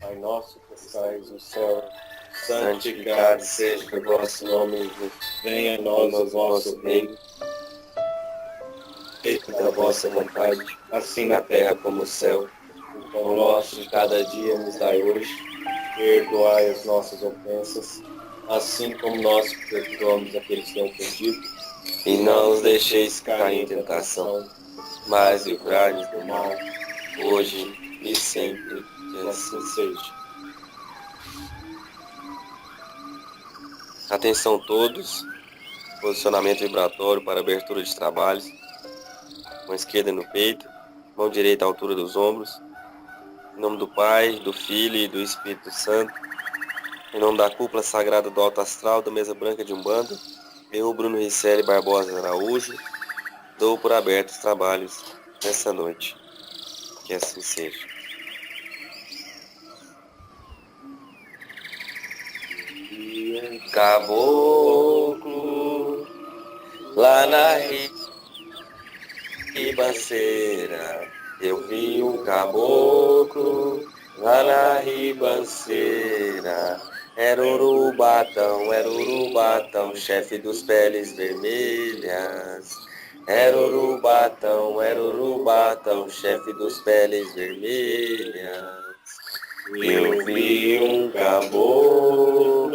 Pai nosso que estais no céu, santificado seja o vosso nome, venha a nós o vosso reino, feita a vossa vontade, assim na terra como no céu. O pão nosso de cada dia nos dai hoje, perdoai as nossas ofensas, assim como nós perdoamos aqueles que têm ofendido, e não os deixeis cair em tentação, mas livrai-nos do mal, hoje e sempre, que assim seja. Atenção todos, posicionamento vibratório para abertura de trabalhos, mão esquerda no peito, mão direita à altura dos ombros, em nome do Pai, do Filho e do Espírito Santo, em nome da cúpula sagrada do Alto Astral, da Mesa Branca de Umbanda, eu, Bruno Ricelli Barbosa Araújo, dou por abertos os trabalhos nessa noite. Que assim seja. Caboclo, lá na ribanceira, eu vi um caboclo, lá na ribanceira. Era Urubatão, chefe dos peles vermelhas. Era Urubatão, chefe dos peles vermelhas. Eu vi um caboclo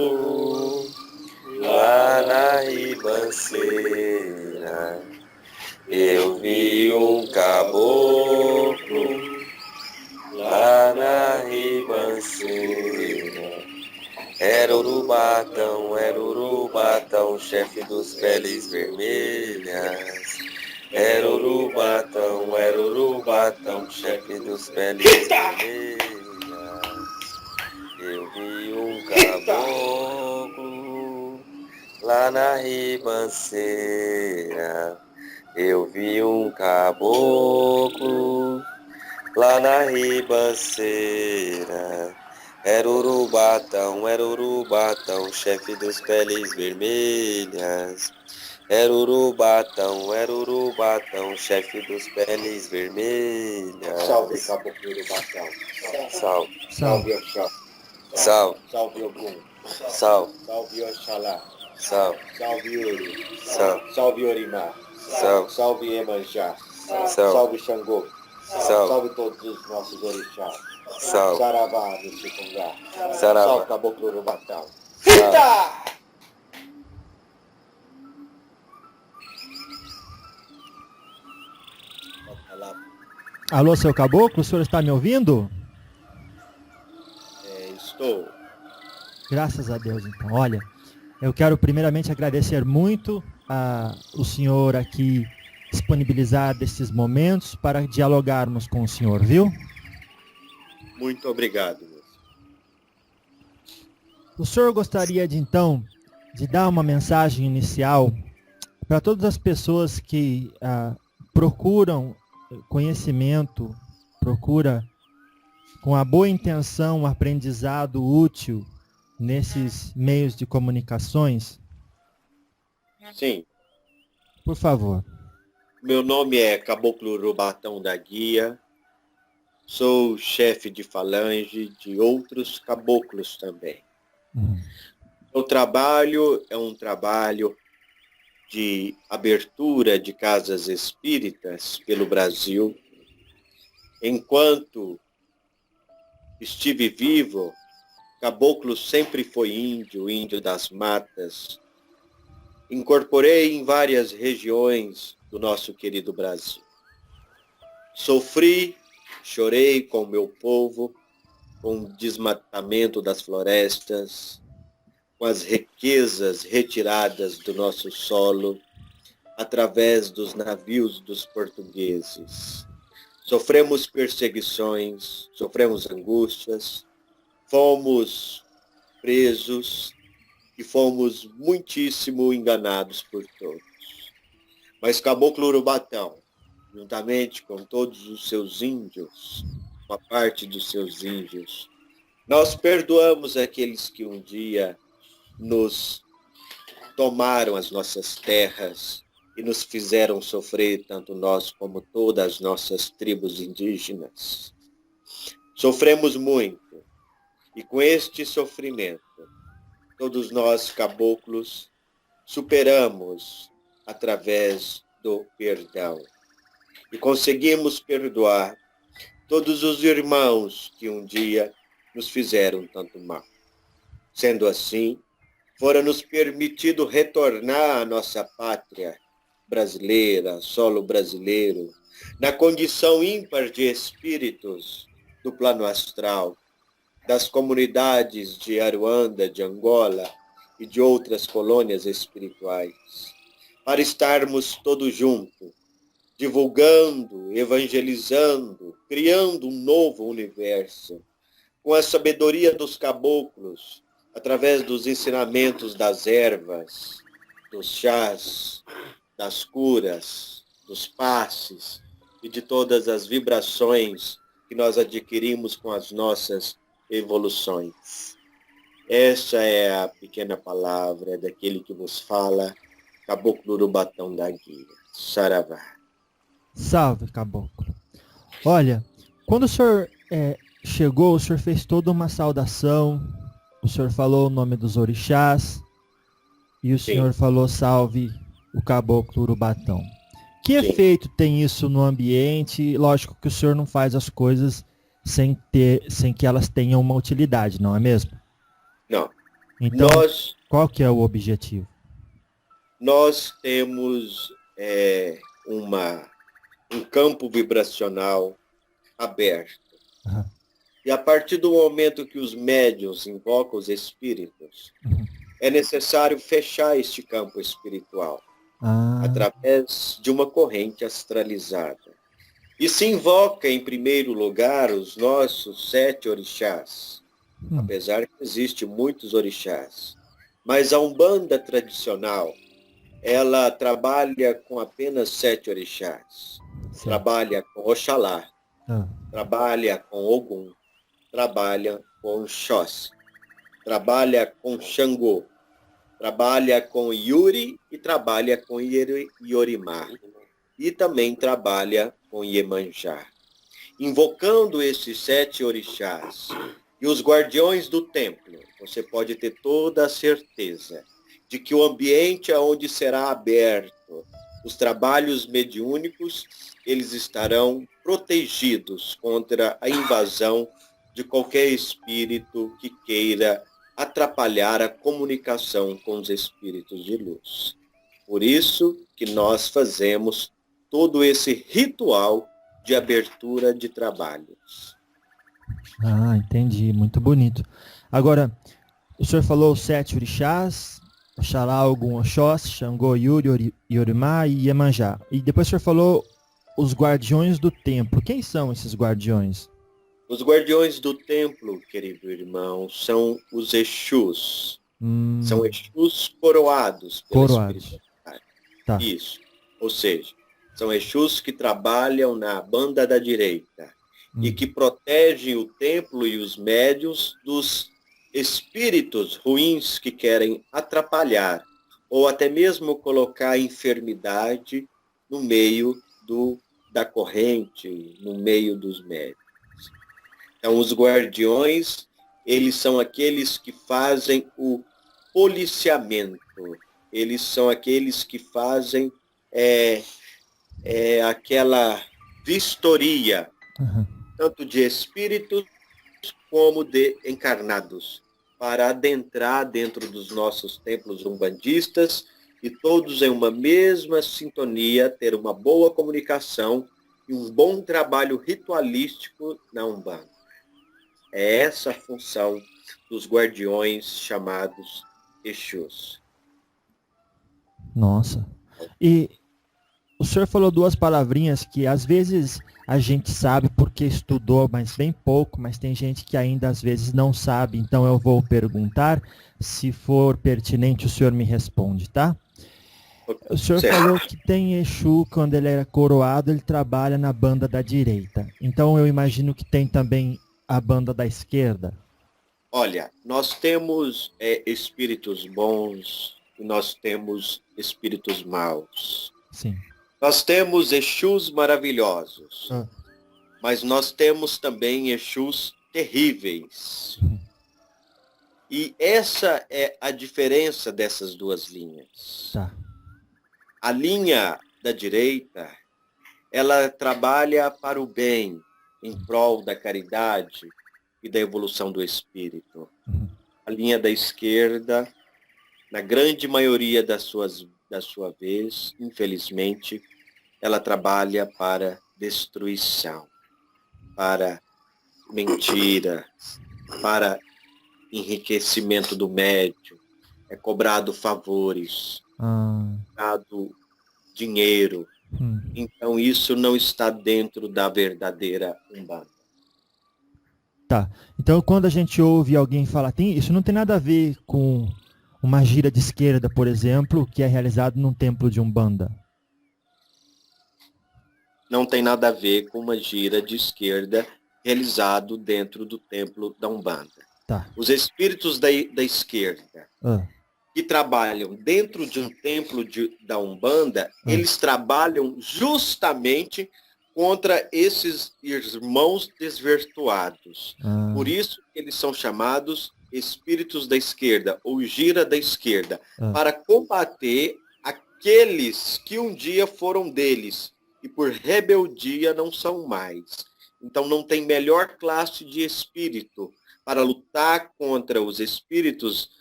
lá na ribanceira. Eu vi um caboclo lá na ribanceira. Era Urubatão, chefe dos peles vermelhas. Era Urubatão, chefe dos peles vermelhas. Eu vi um caboclo lá na ribanceira. Eu vi um caboclo lá na ribanceira. Era Urubatão, chefe dos peles vermelhas. Era Urubatão, chefe dos peles vermelhas. Salve, caboclo Urubatão. Salve. Salve, Oxó. Salve. Salve, Ogum. Salve. Salve, Oxalá. Salve. Salve, Uri. Salve. Salve, Orimá. Salve. Salve, Iemanjá. Salve. Salve, Xangô. Salve. Salve todos os nossos orixás. Salve. Saravá, Nishikungá. Saravá. Salve, caboclo Urubatão. Salve. Alô, seu caboclo, o senhor está me ouvindo? Estou. Graças a Deus, então. Olha, eu quero primeiramente agradecer muito o senhor aqui disponibilizar desses momentos para dialogarmos com o senhor, viu? Muito obrigado. O senhor gostaria de, então, de dar uma mensagem inicial para todas as pessoas que procuram conhecimento, procura com a boa intenção um aprendizado útil nesses meios de comunicações? Sim. Por favor. Meu nome é Caboclo Urubatão da Guia. Sou chefe de falange de outros caboclos também. O trabalho é um trabalho de abertura de casas espíritas pelo Brasil. Enquanto estive vivo, caboclo sempre foi índio, índio das matas. Incorporei em várias regiões do nosso querido Brasil. Sofri, chorei com o meu povo, com o desmatamento das florestas, com as riquezas retiradas do nosso solo, através dos navios dos portugueses. Sofremos perseguições, sofremos angústias, fomos presos e fomos muitíssimo enganados por todos. Mas Caboclo Urubatão, juntamente com todos os seus índios, uma parte dos seus índios, nós perdoamos aqueles que um dia nos tomaram as nossas terras e nos fizeram sofrer, tanto nós como todas as nossas tribos indígenas. Sofremos muito, E com este sofrimento, todos nós caboclos superamos através do perdão. E conseguimos perdoar todos os irmãos que um dia nos fizeram tanto mal. Sendo assim, fora-nos permitido retornar à nossa pátria brasileira, solo brasileiro, na condição ímpar de espíritos do plano astral, das comunidades de Aruanda, de Angola e de outras colônias espirituais, para estarmos todos juntos, divulgando, evangelizando, criando um novo universo, com a sabedoria dos caboclos, através dos ensinamentos das ervas, dos chás, das curas, dos passes e de todas as vibrações que nós adquirimos com as nossas evoluções. Esta é a pequena palavra daquele que vos fala, Caboclo Urubatão da Guia. Saravá. Salve, caboclo. Olha, quando o senhor chegou, o senhor fez toda uma saudação, o senhor falou o nome dos orixás e o senhor falou salve o caboclo Urubatão. Que efeito tem isso no ambiente? Lógico que o senhor não faz as coisas sem que elas tenham uma utilidade, não é mesmo? Não. Então, qual que é o objetivo? Nós temos um campo vibracional aberto. Uhum. E a partir do momento que os médiuns invocam os espíritos, é necessário fechar este campo espiritual através de uma corrente astralizada. E se invoca, em primeiro lugar, os nossos 7 orixás, apesar que existem muitos orixás. Mas a Umbanda tradicional, ela trabalha com apenas 7 orixás. Sim. Trabalha com Oxalá, trabalha com Ogum, trabalha com Xóssi, trabalha com Xangô, trabalha com Yuri e trabalha com Iorimá. E também trabalha com Iemanjá. Invocando esses 7 orixás e os guardiões do templo, você pode ter toda a certeza de que o ambiente onde será aberto os trabalhos mediúnicos, eles estarão protegidos contra a invasão de qualquer espírito que queira atrapalhar a comunicação com os espíritos de luz. Por isso que nós fazemos todo esse ritual de abertura de trabalhos. Ah, entendi. Muito bonito. Agora, o senhor falou os 7 orixás, Oxalá, Ogum, Oxóssi, Xangô, Yuri, Iorimá e Iemanjá. E depois o senhor falou os guardiões do templo. Quem são esses guardiões? Os guardiões do templo, querido irmão, são os Exus. São Exus coroados pela espiritualidade. Tá. Isso. Ou seja, são Exus que trabalham na banda da direita e que protegem o templo e os médiuns dos espíritos ruins que querem atrapalhar ou até mesmo colocar a enfermidade no meio da corrente, no meio dos médiuns. Então, os guardiões, eles são aqueles que fazem o policiamento, eles são aqueles que fazem aquela vistoria, tanto de espíritos como de encarnados, para adentrar dentro dos nossos templos umbandistas e todos em uma mesma sintonia, ter uma boa comunicação e um bom trabalho ritualístico na Umbanda. É essa a função dos guardiões chamados Exus. Nossa. E o senhor falou 2 palavrinhas que às vezes a gente sabe porque estudou, mas bem pouco, mas tem gente que ainda às vezes não sabe, então eu vou perguntar, se for pertinente o senhor me responde, tá? O senhor falou que tem Exu, quando ele era coroado, ele trabalha na banda da direita. Então eu imagino que tem também a banda da esquerda. Olha, nós temos espíritos bons e nós temos espíritos maus. Sim. Nós temos Exus maravilhosos, mas nós temos também Exus terríveis. E essa é a diferença dessas duas linhas. Tá. A linha da direita, ela trabalha para o bem, em prol da caridade e da evolução do espírito. Uhum. A linha da esquerda, na grande maioria da sua vez, infelizmente, ela trabalha para destruição, para mentira, para enriquecimento do médium. É cobrado favores, cobrado dinheiro. Então isso não está dentro da verdadeira Umbanda. Tá. Então quando a gente ouve alguém falar, isso não tem nada a ver com uma gira de esquerda, por exemplo, que é realizado num templo de Umbanda. Não tem nada a ver com uma gira de esquerda realizado dentro do templo da Umbanda. Tá. Os espíritos da esquerda que trabalham dentro de um templo da Umbanda, eles trabalham justamente contra esses irmãos desvirtuados. Por isso eles são chamados espíritos da esquerda, ou gira da esquerda, para combater aqueles que um dia foram deles e por rebeldia não são mais. Então não tem melhor classe de espírito para lutar contra os espíritos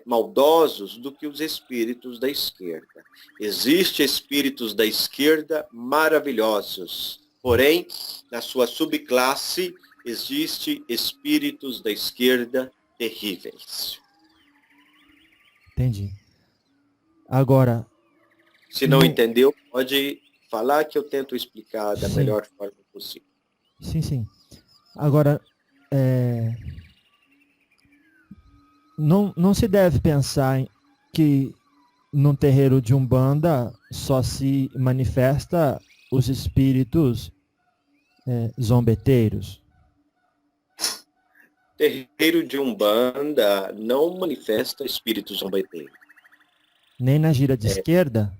maldosos do que os espíritos da esquerda. Existem espíritos da esquerda maravilhosos, porém, na sua subclasse, existem espíritos da esquerda terríveis. Entendi. Agora... Se não entendeu, pode falar que eu tento explicar da melhor forma possível. Sim. Agora, não se deve pensar que num terreiro de Umbanda só se manifesta os espíritos zombeteiros. Terreiro de Umbanda não manifesta espíritos zombeteiros. Nem na gira de esquerda?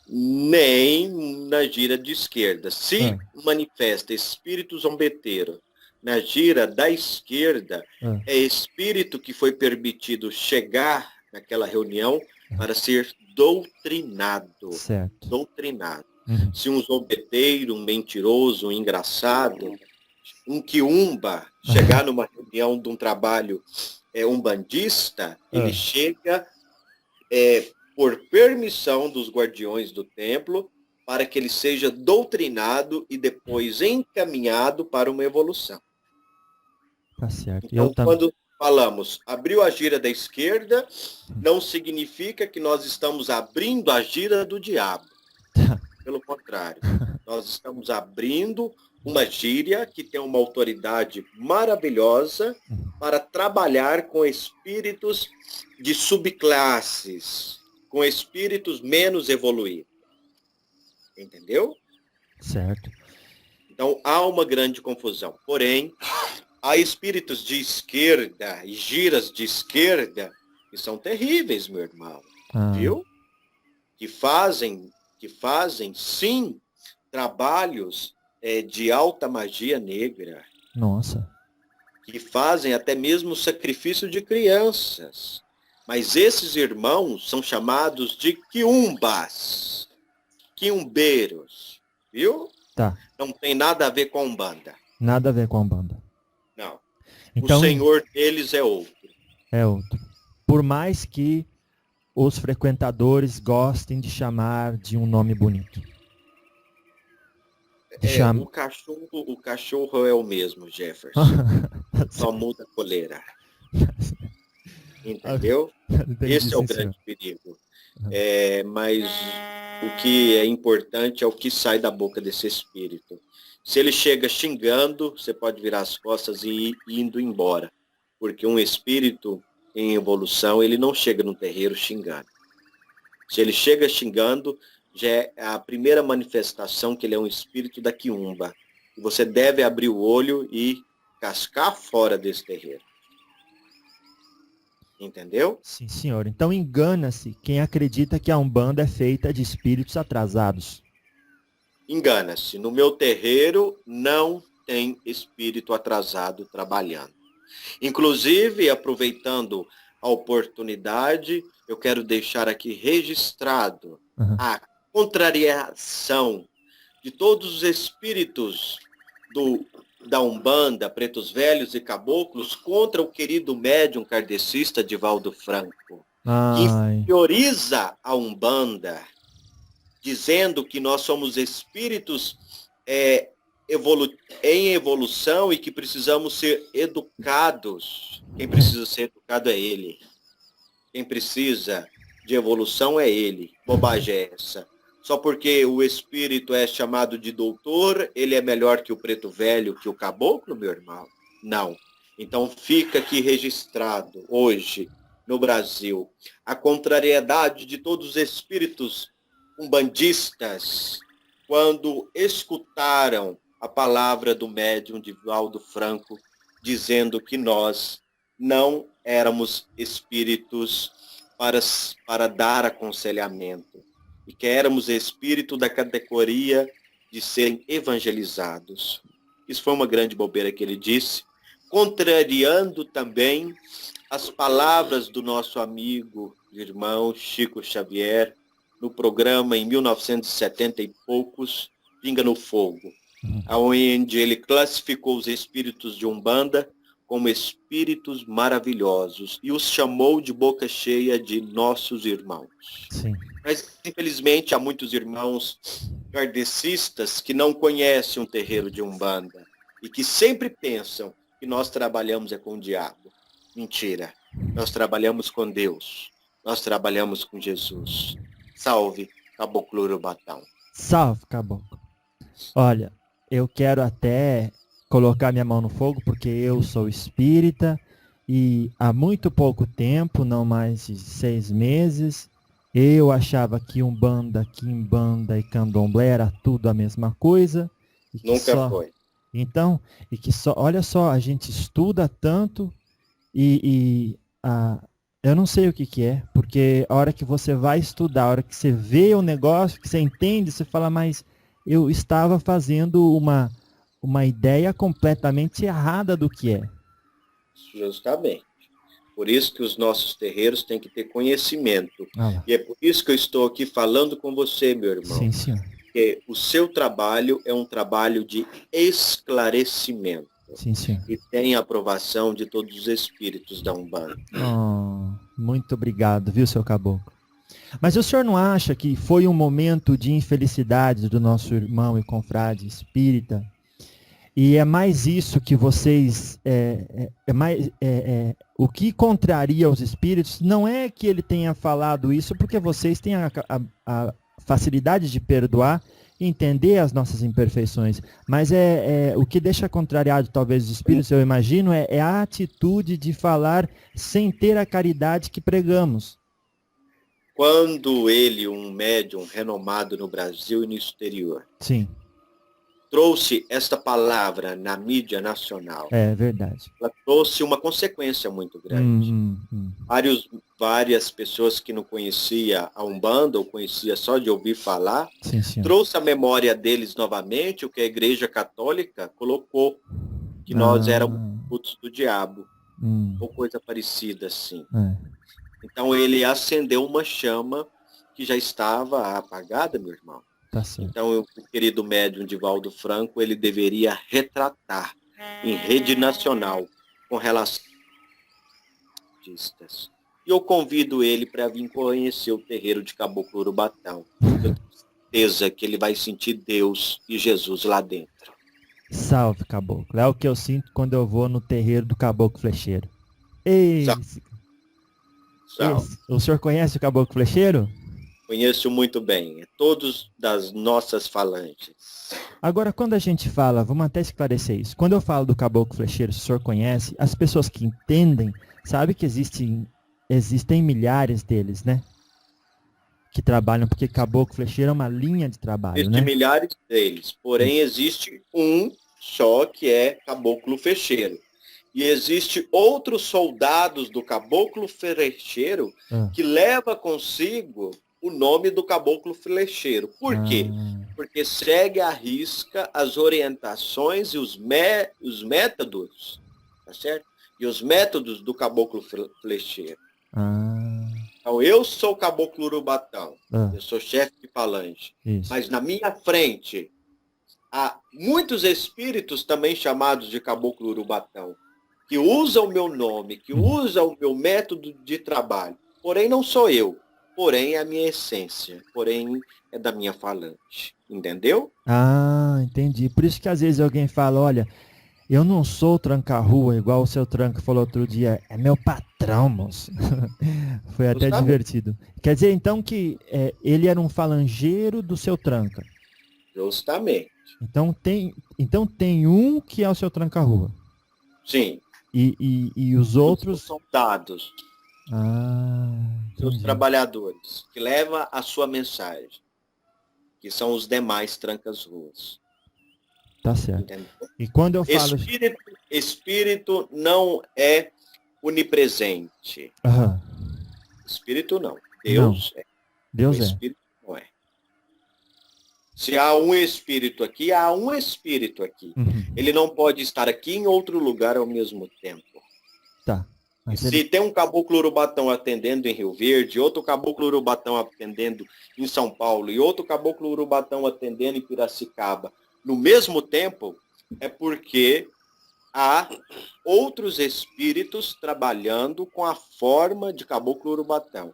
Nem na gira de esquerda. Se manifesta espírito zombeteiro na gira da esquerda, é espírito que foi permitido chegar naquela reunião para ser doutrinado. Certo. Doutrinado. Se um zombeteiro, um mentiroso, um engraçado, um quiumba chegar numa reunião de um trabalho umbandista, ele chega por permissão dos guardiões do templo para que ele seja doutrinado e depois encaminhado para uma evolução. Tá certo. Então, quando falamos abriu a gira da esquerda, não significa que nós estamos abrindo a gira do diabo. Pelo contrário, nós estamos abrindo uma gíria que tem uma autoridade maravilhosa para trabalhar com espíritos de subclasses, com espíritos menos evoluídos. Entendeu? Certo. Então, há uma grande confusão. Porém, há espíritos de esquerda e giras de esquerda que são terríveis, meu irmão. Viu? Que fazem, sim, trabalhos de alta magia negra. Nossa. Que fazem até mesmo sacrifício de crianças. Mas esses irmãos são chamados de quiumbas, quiumbeiros, viu? Tá. Não tem nada a ver com a Umbanda. Nada a ver com a Umbanda. Não. Então, o senhor deles é outro. É outro. Por mais que os frequentadores gostem de chamar de um nome bonito. O cachorro é o mesmo, Jefferson. Só muda a coleira. Entendeu? Esse é o grande perigo. Mas o que é importante é o que sai da boca desse espírito. Se ele chega xingando, você pode virar as costas e ir indo embora. Porque um espírito em evolução, ele não chega no terreiro xingando. Se ele chega xingando, já é a primeira manifestação que ele é um espírito da quiumba. E você deve abrir o olho e cascar fora desse terreiro. Entendeu? Sim, senhor. Então engana-se quem acredita que a Umbanda é feita de espíritos atrasados. Engana-se. No meu terreiro não tem espírito atrasado trabalhando. Inclusive, aproveitando a oportunidade, eu quero deixar aqui registrado a contrariação de todos os espíritos da Umbanda, pretos velhos e caboclos, contra o querido médium kardecista Divaldo Franco, que inferioriza a Umbanda, dizendo que nós somos espíritos em evolução e que precisamos ser educados. Quem precisa ser educado é ele. Quem precisa de evolução é ele. Bobagem é essa. Só porque o espírito é chamado de doutor, ele é melhor que o preto velho, que o caboclo, meu irmão? Não. Então fica aqui registrado hoje no Brasil a contrariedade de todos os espíritos umbandistas quando escutaram a palavra do médium Divaldo Franco dizendo que nós não éramos espíritos para dar aconselhamento e que éramos espírito da categoria de serem evangelizados. Isso foi uma grande bobeira que ele disse, contrariando também as palavras do nosso amigo, irmão Chico Xavier, no programa em 1970 e poucos, Pinga no Fogo, onde ele classificou os espíritos de Umbanda como espíritos maravilhosos e os chamou de boca cheia de nossos irmãos. Sim. Mas, infelizmente, há muitos irmãos kardecistas que não conhecem um terreiro de Umbanda e que sempre pensam que nós trabalhamos com o diabo. Mentira. Nós trabalhamos com Deus. Nós trabalhamos com Jesus. Salve, Caboclo Urubatão. Salve, Caboclo. Olha, eu quero até colocar minha mão no fogo, porque eu sou espírita e há muito pouco tempo, não mais de 6 meses, eu achava que Umbanda, Quimbanda e Candomblé era tudo a mesma coisa. E que Nunca foi. Então, e que só, olha só, a gente estuda tanto eu não sei o que é, porque a hora que você vai estudar, a hora que você vê o negócio, que você entende, você fala, mas eu estava fazendo uma ideia completamente errada do que é. Justamente. Por isso que os nossos terreiros têm que ter conhecimento. E é por isso que eu estou aqui falando com você, meu irmão. Sim, senhor. Porque o seu trabalho é um trabalho de esclarecimento. Sim, senhor. E tem a aprovação de todos os espíritos da Umbanda. Muito obrigado, viu, seu Caboclo? Mas o senhor não acha que foi um momento de infelicidade do nosso irmão e confrade espírita? E é mais isso que vocês... o que contraria os espíritos não é que ele tenha falado isso, porque vocês têm a facilidade de perdoar e entender as nossas imperfeições. Mas o que deixa contrariado talvez os espíritos, eu imagino, é a atitude de falar sem ter a caridade que pregamos. Quando ele, um médium renomado no Brasil e no exterior, sim, trouxe esta palavra na mídia nacional. É verdade. Ela trouxe uma consequência muito grande. Várias pessoas que não conheciam a Umbanda ou conhecia só de ouvir falar, sim, trouxe a memória deles novamente o que a Igreja Católica colocou, que nós éramos putos do diabo, ou coisa parecida assim. Então ele acendeu uma chama que já estava apagada, meu irmão. Tá certo. Então o querido médium Divaldo Franco, ele deveria retratar em rede nacional com relação a artistas. E eu convido ele para vir conhecer o terreiro de Caboclo Urubatão. Eu tenho certeza que ele vai sentir Deus e Jesus lá dentro. Salve, Caboclo. É o que eu sinto quando eu vou no terreiro do Caboclo Flecheiro. O senhor conhece o Caboclo Flecheiro? Conheço muito bem. É todos das nossas falanges. Agora, quando a gente fala, vamos até esclarecer isso. Quando eu falo do Caboclo Flecheiro, se o senhor conhece, as pessoas que entendem, sabem que existem milhares deles, né? Que trabalham, porque Caboclo Flecheiro é uma linha de trabalho, Existem né? milhares deles, porém existe um só que é Caboclo Flecheiro. E existe outros soldados do Caboclo Flecheiro que leva consigo o nome do Caboclo Flecheiro. Por quê? Porque segue à risca as orientações e os métodos, tá certo? e os métodos do caboclo flecheiro. Ah, Então, eu sou o caboclo urubatão, ah, eu sou chefe de falange, isso. mas na minha frente há muitos espíritos também chamados de caboclo urubatão, que usam o meu nome, que usam o meu método de trabalho. Porém, não sou eu, porém é a minha essência, porém é da minha falange. Entendeu? Ah, entendi. Por isso que às vezes alguém fala, olha, eu não sou tranca-rua, igual o seu tranca falou outro dia, é meu patrão, moço. Foi até Justamente. divertido. Quer dizer, então, que ele era um falangeiro do seu tranca. Justamente. Então tem um que é o seu tranca-rua. Sim. E os outros... São dados. Os Entendi. trabalhadores, que levam a sua mensagem, que são os demais trancas-ruas. Tá certo. Entendeu? E quando eu falo... Espírito não é onipresente. Aham. Espírito não. Deus é. Deus O é. Espírito não é. Se há um Espírito aqui, há um Espírito aqui. Uhum. Ele não pode estar aqui em outro lugar ao mesmo tempo. Tá. Mas Se tem um caboclo urubatão atendendo em Rio Verde, outro caboclo urubatão atendendo em São Paulo e outro caboclo urubatão atendendo em Piracicaba, no mesmo tempo, é porque há outros espíritos trabalhando com a forma de caboclo urubatão.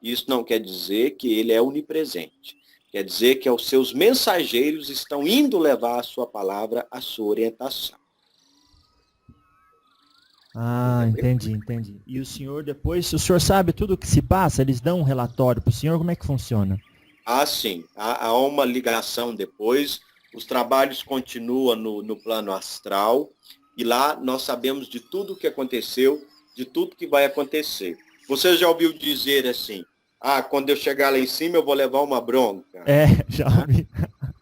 Isso não quer dizer que ele é onipresente. Quer dizer que os seus mensageiros estão indo levar a sua palavra, a sua orientação. Ah, entendi. E o senhor depois, o senhor sabe tudo o que se passa? Eles dão um relatório para o senhor? Como é que funciona? Ah, sim. Há uma ligação depois. Os trabalhos continuam no plano astral. E lá nós sabemos de tudo o que aconteceu, de tudo que vai acontecer. Você já ouviu dizer assim, quando eu chegar lá em cima eu vou levar uma bronca? Já ouvi.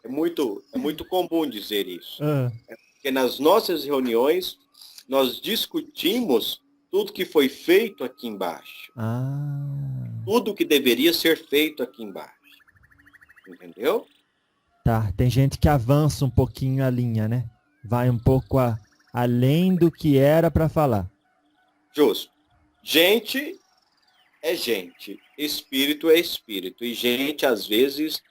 É muito comum dizer isso. Ah. Porque nas nossas reuniões nós discutimos tudo que foi feito aqui embaixo. Tudo que deveria ser feito aqui embaixo. Entendeu? Tá, tem gente que avança um pouquinho a linha, né? Vai um pouco além do que era para falar. Justo. Gente é gente, espírito é espírito. E gente, às vezes,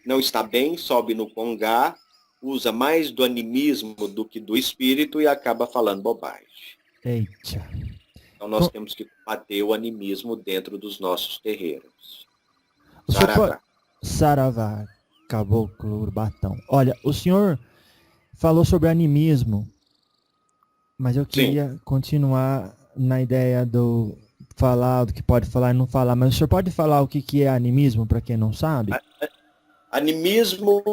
não está bem, sobe no congá, usa mais do animismo do que do espírito e acaba falando bobagem. Eita. Então nós temos que combater o animismo dentro dos nossos terreiros. Saravá, caboclo urbatão. Olha, o senhor falou sobre animismo, mas eu queria continuar na ideia do que pode falar e não falar. Mas o senhor pode falar o que é animismo, para quem não sabe? Animismo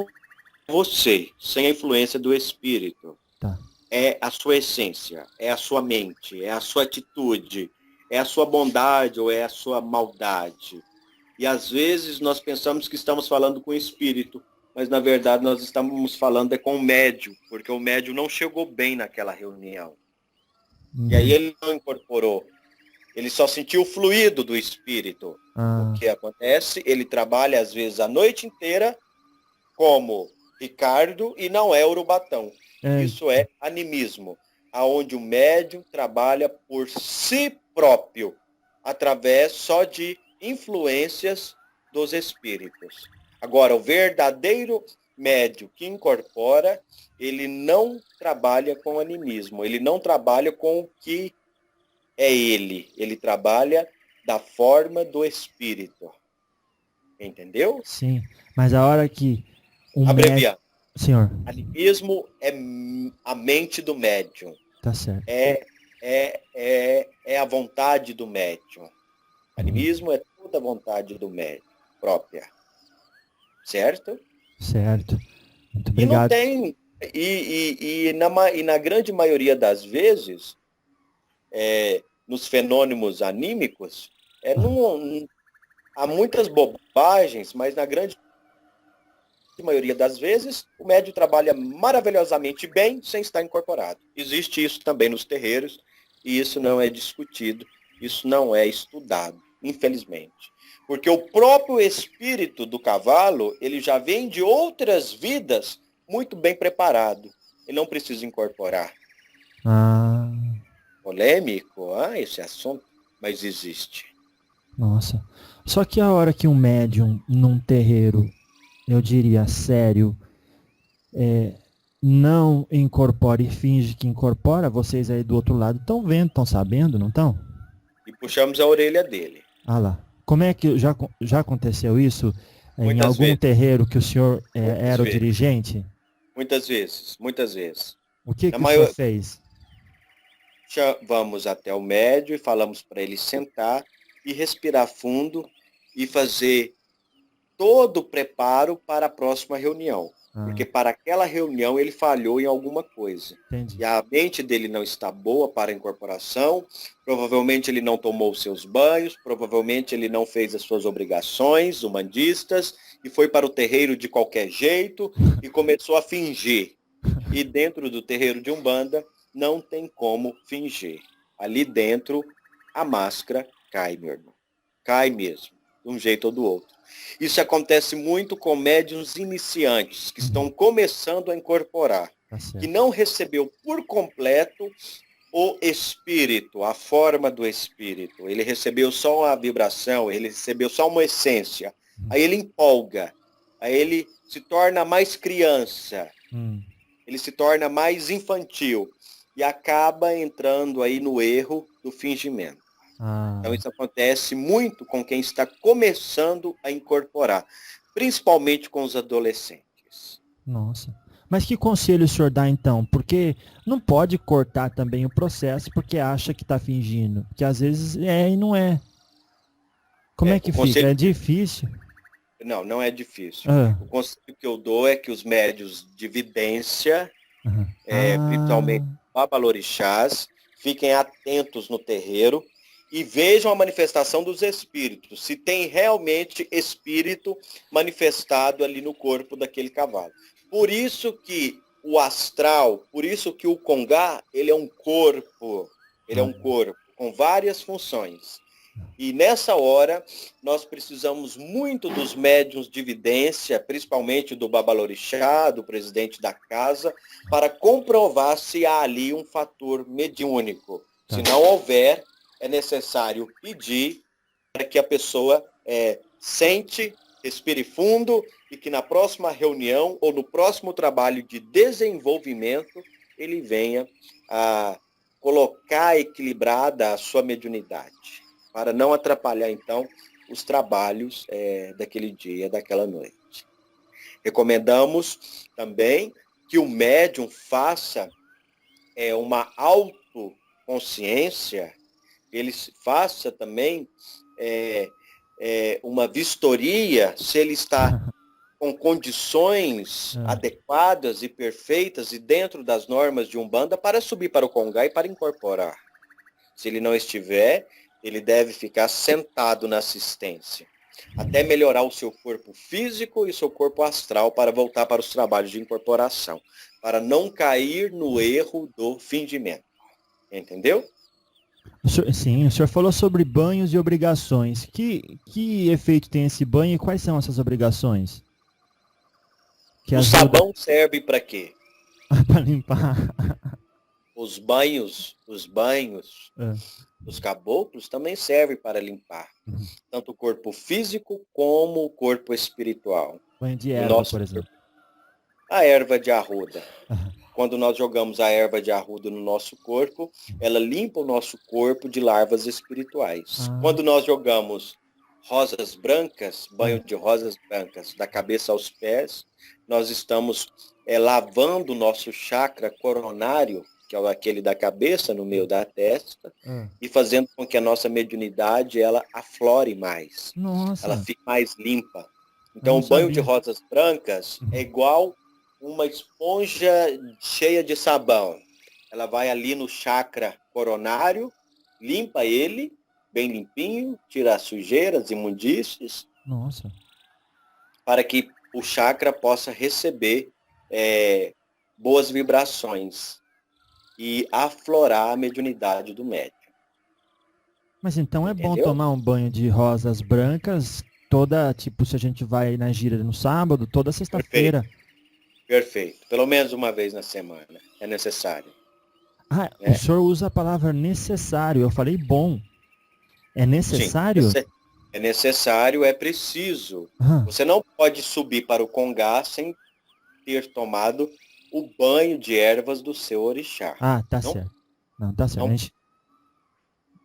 é você, sem a influência do espírito. Tá. É a sua essência, é a sua mente, é a sua atitude, é a sua bondade ou é a sua maldade. E às vezes nós pensamos que estamos falando com o espírito, mas na verdade nós estamos falando com o médium, porque o médium não chegou bem naquela reunião. E aí ele não incorporou. Ele só sentiu o fluido do espírito. O que acontece? Ele trabalha às vezes a noite inteira como Ricardo e não é urubatão. Isso é animismo, aonde o médium trabalha por si próprio, através só de influências dos espíritos. Agora, o verdadeiro médium que incorpora, ele não trabalha com animismo, ele não trabalha com o que é ele trabalha da forma do espírito. Entendeu? Sim, mas a hora que abreviando. Senhor. Animismo é a mente do médium. Tá certo. É a vontade do médium. Animismo é toda a vontade do médium própria. Certo? Certo. Muito obrigado. E não tem. E na grande maioria das vezes, nos fenômenos anímicos, há muitas bobagens, mas na grande maioria das vezes, o médium trabalha maravilhosamente bem sem estar incorporado. Existe isso também nos terreiros, e isso não é discutido, isso não é estudado, infelizmente. Porque o próprio espírito do cavalo, ele já vem de outras vidas muito bem preparado. Ele não precisa incorporar. polêmico, esse assunto, mas existe. Nossa. Só que a hora que um médium num terreiro, eu diria sério, não incorpora e finge que incorpora, vocês aí do outro lado estão vendo, estão sabendo, não estão? E puxamos a orelha dele. Ah lá. Como é que já aconteceu isso em Muitas algum vezes. terreiro que o senhor era o vezes. dirigente? Muitas vezes. O que o senhor fez? Vamos até o médium e falamos para ele sentar e respirar fundo e fazer todo o preparo para a próxima reunião. Porque para aquela reunião ele falhou em alguma coisa. Entendi. E a mente dele não está boa para a incorporação, provavelmente ele não tomou os seus banhos, provavelmente ele não fez as suas obrigações umbandistas e foi para o terreiro de qualquer jeito e começou a fingir. E dentro do terreiro de Umbanda não tem como fingir. Ali dentro a máscara cai, meu irmão. Cai mesmo, de um jeito ou do outro. Isso acontece muito com médiuns iniciantes, que estão começando a incorporar, que não recebeu por completo o espírito, a forma do espírito. Ele recebeu só a vibração, ele recebeu só uma essência. Aí ele empolga, aí ele se torna mais criança, ele se torna mais infantil e acaba entrando aí no erro do fingimento. Então isso acontece muito com quem está começando a incorporar, principalmente com os adolescentes. Nossa. Mas que conselho o senhor dá então? Porque não pode cortar também o processo porque acha que está fingindo. Porque às vezes é e não é. Como é que fica? É difícil? Não é difícil. O conselho que eu dou é que os médiuns de vidência, principalmente babalorixás, fiquem atentos no terreiro e vejam a manifestação dos espíritos, se tem realmente espírito manifestado ali no corpo daquele cavalo. Por isso que o astral, por isso que o congá, ele é um corpo com várias funções. E nessa hora, nós precisamos muito dos médiuns de vidência, principalmente do babalorixá, do presidente da casa, para comprovar se há ali um fator mediúnico. Se não houver, é necessário pedir para que a pessoa sente, respire fundo e que na próxima reunião ou no próximo trabalho de desenvolvimento ele venha a colocar equilibrada a sua mediunidade, para não atrapalhar então os trabalhos daquele dia, daquela noite. Recomendamos também que o médium faça uma autoconsciência, ele faça também uma vistoria se ele está com condições adequadas e perfeitas e dentro das normas de Umbanda para subir para o congá e para incorporar. Se ele não estiver, ele deve ficar sentado na assistência, até melhorar o seu corpo físico e o seu corpo astral para voltar para os trabalhos de incorporação, para não cair no erro do fingimento. Entendeu? Sim, o senhor falou sobre banhos e obrigações. Que efeito tem esse banho e quais são essas obrigações? O sabão serve para quê? Para limpar. Os banhos dos caboclos também servem para limpar. Tanto o corpo físico como o corpo espiritual. Banho de erva, por exemplo. A erva de arruda. Quando nós jogamos a erva de arruda no nosso corpo, ela limpa o nosso corpo de larvas espirituais. Quando nós jogamos rosas brancas, banho de rosas brancas, da cabeça aos pés, nós estamos lavando o nosso chakra coronário, que é aquele da cabeça, no meio da testa, e fazendo com que a nossa mediunidade ela aflore mais. Nossa. Ela fique mais limpa. Então, o banho de rosas brancas é igual uma esponja cheia de sabão. Ela vai ali no chakra coronário, limpa ele, bem limpinho, tira as sujeiras, imundícies. Nossa. Para que o chakra possa receber boas vibrações e aflorar a mediunidade do médium. Mas então é Entendeu? bom tomar um banho de rosas brancas se a gente vai na gira no sábado, toda sexta-feira. Perfeito. Pelo menos uma vez na semana é necessário. Ah, o né? senhor usa a palavra necessário. Eu falei bom. É necessário? Sim, é necessário, é preciso. Ah, Você não pode subir para o congá sem ter tomado o banho de ervas do seu orixá. tá Não, certo. Não, tá certo.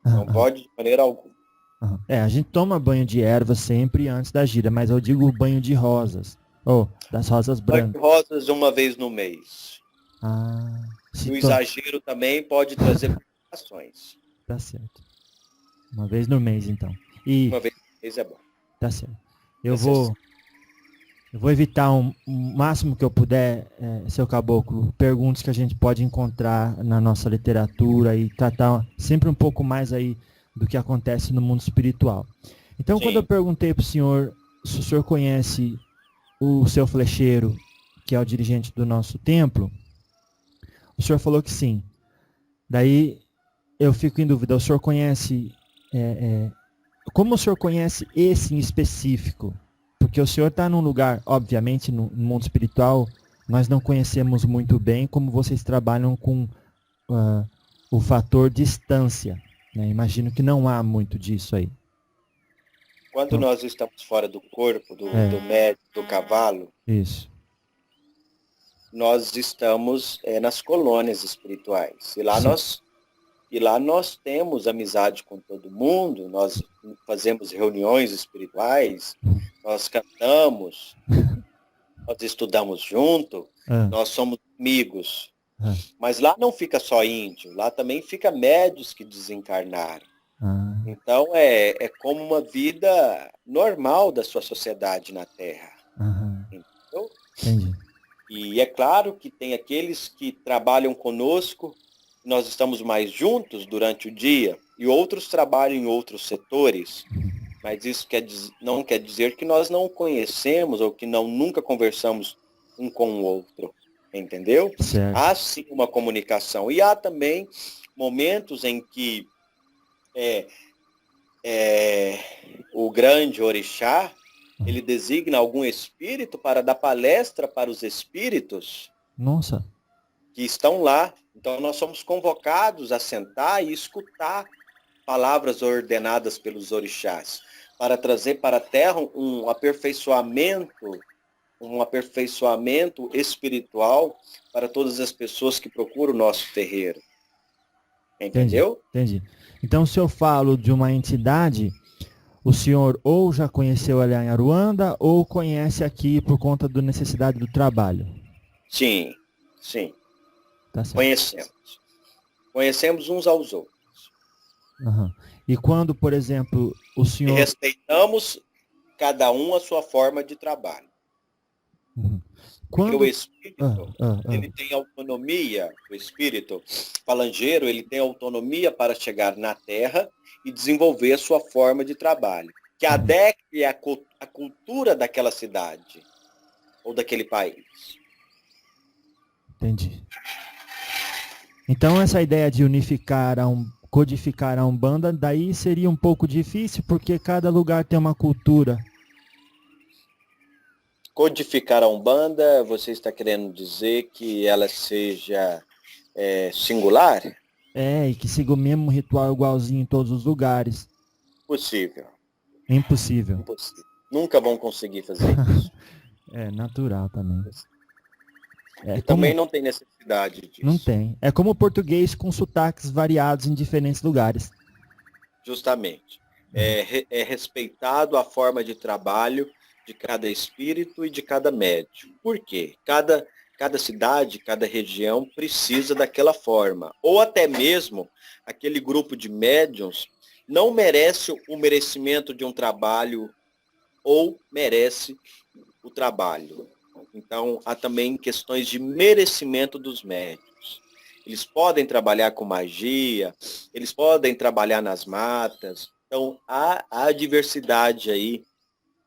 não, não Ah, pode de maneira alguma. a gente toma banho de erva sempre antes da gira, mas eu digo banho de rosas. Ou das rosas Banho de brancas. rosas uma vez no mês. Ah, E se o to... exagero também pode trazer complicações. Tá certo. Uma vez no mês, então. E Uma vez no mês é bom. tá certo. Eu Necessário. vou, eu vou evitar o máximo que eu puder, seu caboclo, perguntas que a gente pode encontrar na nossa literatura e tratar sempre um pouco mais aí do que acontece no mundo espiritual. Então, quando eu Sim. perguntei para o senhor se o senhor conhece o seu flecheiro, que é o dirigente do nosso templo, o senhor falou que sim. Daí eu fico em dúvida, o senhor conhece, como o senhor conhece esse em específico? Porque o senhor está num lugar, obviamente, no mundo espiritual, nós não conhecemos muito bem como vocês trabalham com o fator distância. Né? Imagino que não há muito disso aí. Quando Então, nós estamos fora do corpo, do médico, do cavalo, isso. nós estamos nas colônias espirituais. Sim. E lá nós temos amizade com todo mundo, nós fazemos reuniões espirituais, nós cantamos, nós estudamos junto, Ah, nós somos amigos. ah, Mas lá não fica só índio, lá também fica médios que desencarnaram. ah, Então é como uma vida normal da sua sociedade na Terra. aham. Entendeu? Entendi. E é claro que tem aqueles que trabalham conosco, nós estamos mais juntos durante o dia, e outros trabalham em outros setores, mas isso não quer dizer que nós não conhecemos ou que nunca conversamos um com o outro, entendeu? Certo. Há sim uma comunicação, e há também momentos em que é, o grande orixá, ele designa algum espírito para dar palestra para os espíritos Nossa. que estão lá. Então, nós somos convocados a sentar e escutar palavras ordenadas pelos orixás, para trazer para a Terra um aperfeiçoamento espiritual para todas as pessoas que procuram o nosso terreiro. Entendi, Entendeu? entendi. Então, se eu falo de uma entidade, o senhor ou já conheceu ela em Aruanda ou conhece aqui por conta da necessidade do trabalho. Sim, sim. Tá certo. Conhecemos. Conhecemos uns aos outros. Uhum. E quando, por exemplo, o E senhor... respeitamos cada um a sua forma de trabalho. Uhum. Porque Quando... o espírito, ele tem autonomia, o espírito falangeiro, ele tem autonomia para chegar na Terra e desenvolver a sua forma de trabalho, que adeque a cultura daquela cidade ou daquele país. Entendi. Então, essa ideia de codificar a Umbanda, daí seria um pouco difícil, porque cada lugar tem uma cultura. Codificar a Umbanda, você está querendo dizer que ela seja singular? E que siga o mesmo ritual igualzinho em todos os lugares. Possível. Impossível. Impossível. Nunca vão conseguir fazer isso. É natural também. E também não tem necessidade disso. Não tem. É como o português com sotaques variados em diferentes lugares. Justamente. É respeitado a forma de trabalho de cada espírito e de cada médium. Por quê? Cada cidade, cada região precisa daquela forma. Ou até mesmo aquele grupo de médiums não merece o merecimento de um trabalho ou merece o trabalho. Então, há também questões de merecimento dos médiums. Eles podem trabalhar com magia, eles podem trabalhar nas matas. Então, há diversidade aí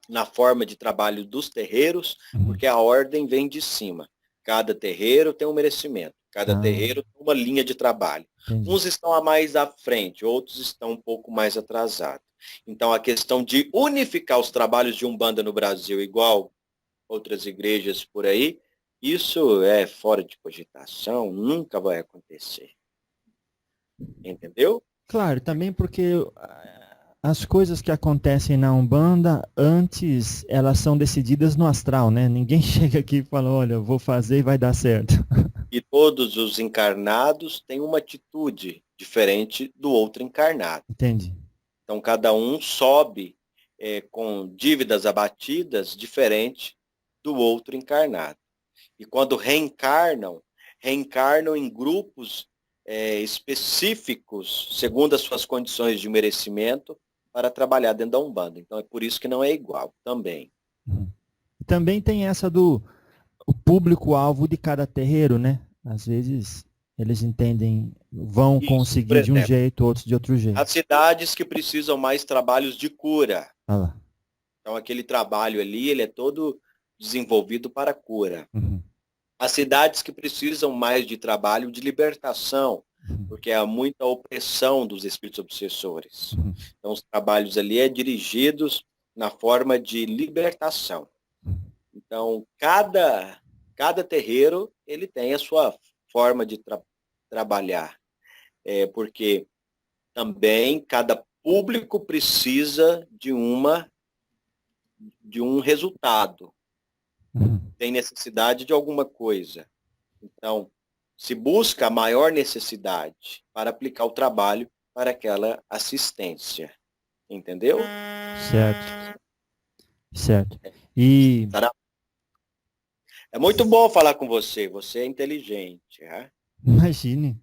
na forma de trabalho dos terreiros, porque a ordem vem de cima. Cada terreiro tem um merecimento, cada terreiro tem uma linha de trabalho. Entendi. Uns estão a mais à frente, outros estão um pouco mais atrasados. Então, a questão de unificar os trabalhos de Umbanda no Brasil, igual outras igrejas por aí, isso é fora de cogitação, nunca vai acontecer. Entendeu? Claro, também porque as coisas que acontecem na Umbanda, antes elas são decididas no astral, né? Ninguém chega aqui e fala, olha, eu vou fazer e vai dar certo. E todos os encarnados têm uma atitude diferente do outro encarnado. Entendi. Então, cada um sobe com dívidas abatidas diferente do outro encarnado. E quando reencarnam, reencarnam em grupos específicos, segundo as suas condições de merecimento, para trabalhar dentro da Umbanda. Então, é por isso que não é igual também. Uhum. Também tem essa do o público-alvo de cada terreiro, né? Às vezes eles entendem, vão Isso, por conseguir de um exemplo, jeito, outros de outro jeito. as cidades que precisam mais trabalhos de cura. Olha lá. Então, aquele trabalho ali, ele é todo desenvolvido para a cura. Uhum. As cidades que precisam mais de trabalho de libertação, Uhum. porque há muita opressão dos espíritos obsessores. Uhum. Então, os trabalhos ali é dirigidos na forma de libertação. Então, cada terreiro, ele tem a sua forma de trabalhar. Porque também cada público precisa de um resultado. Uhum. Tem necessidade de alguma coisa. Então, se busca a maior necessidade para aplicar o trabalho para aquela assistência. Entendeu? Certo. Certo. E É muito bom falar com você. Você é inteligente. Né? imagine.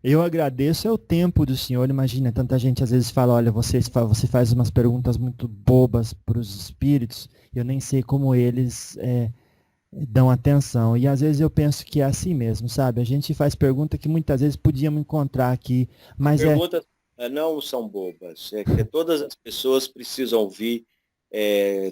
Eu agradeço é o tempo do senhor. Imagina, tanta gente às vezes fala, olha, você faz umas perguntas muito bobas para os espíritos. Eu nem sei como eles dão atenção. E às vezes eu penso que é assim mesmo, sabe? A gente faz pergunta que muitas vezes podíamos encontrar aqui, mas Perguntas não são bobas. É que todas as pessoas precisam ouvir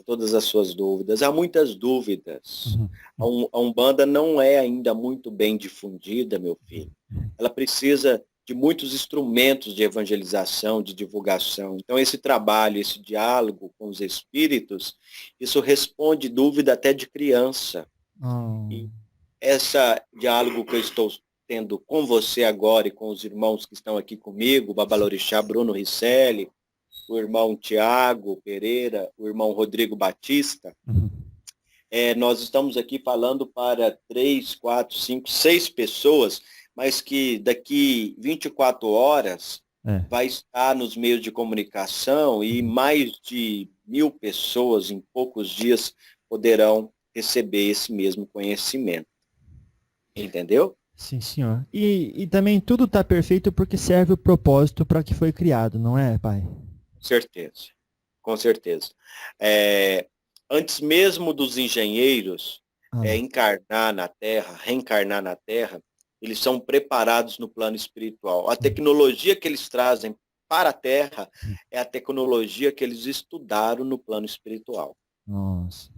todas as suas dúvidas. Há muitas dúvidas. A Umbanda não é ainda muito bem difundida, meu filho. Ela precisa de muitos instrumentos de evangelização, de divulgação. Então, esse trabalho, esse diálogo com os espíritos, isso responde dúvida até de criança. E esse diálogo que eu estou tendo com você agora e com os irmãos que estão aqui comigo, o Babalorixá Bruno Risselli, o irmão Tiago Pereira, o irmão Rodrigo Batista, nós estamos aqui falando para 3, 4, 5, 6 pessoas, mas que daqui 24 horas vai estar nos meios de comunicação e mais de 1.000 pessoas em poucos dias poderão receber esse mesmo conhecimento. Entendeu? Sim, senhor. E também tudo está perfeito porque serve o propósito para que foi criado, não é, pai? Certeza, com certeza. Antes mesmo dos engenheiros encarnar na Terra, reencarnar na Terra, eles são preparados no plano espiritual. A tecnologia que eles trazem para a Terra é a tecnologia que eles estudaram no plano espiritual. Nossa.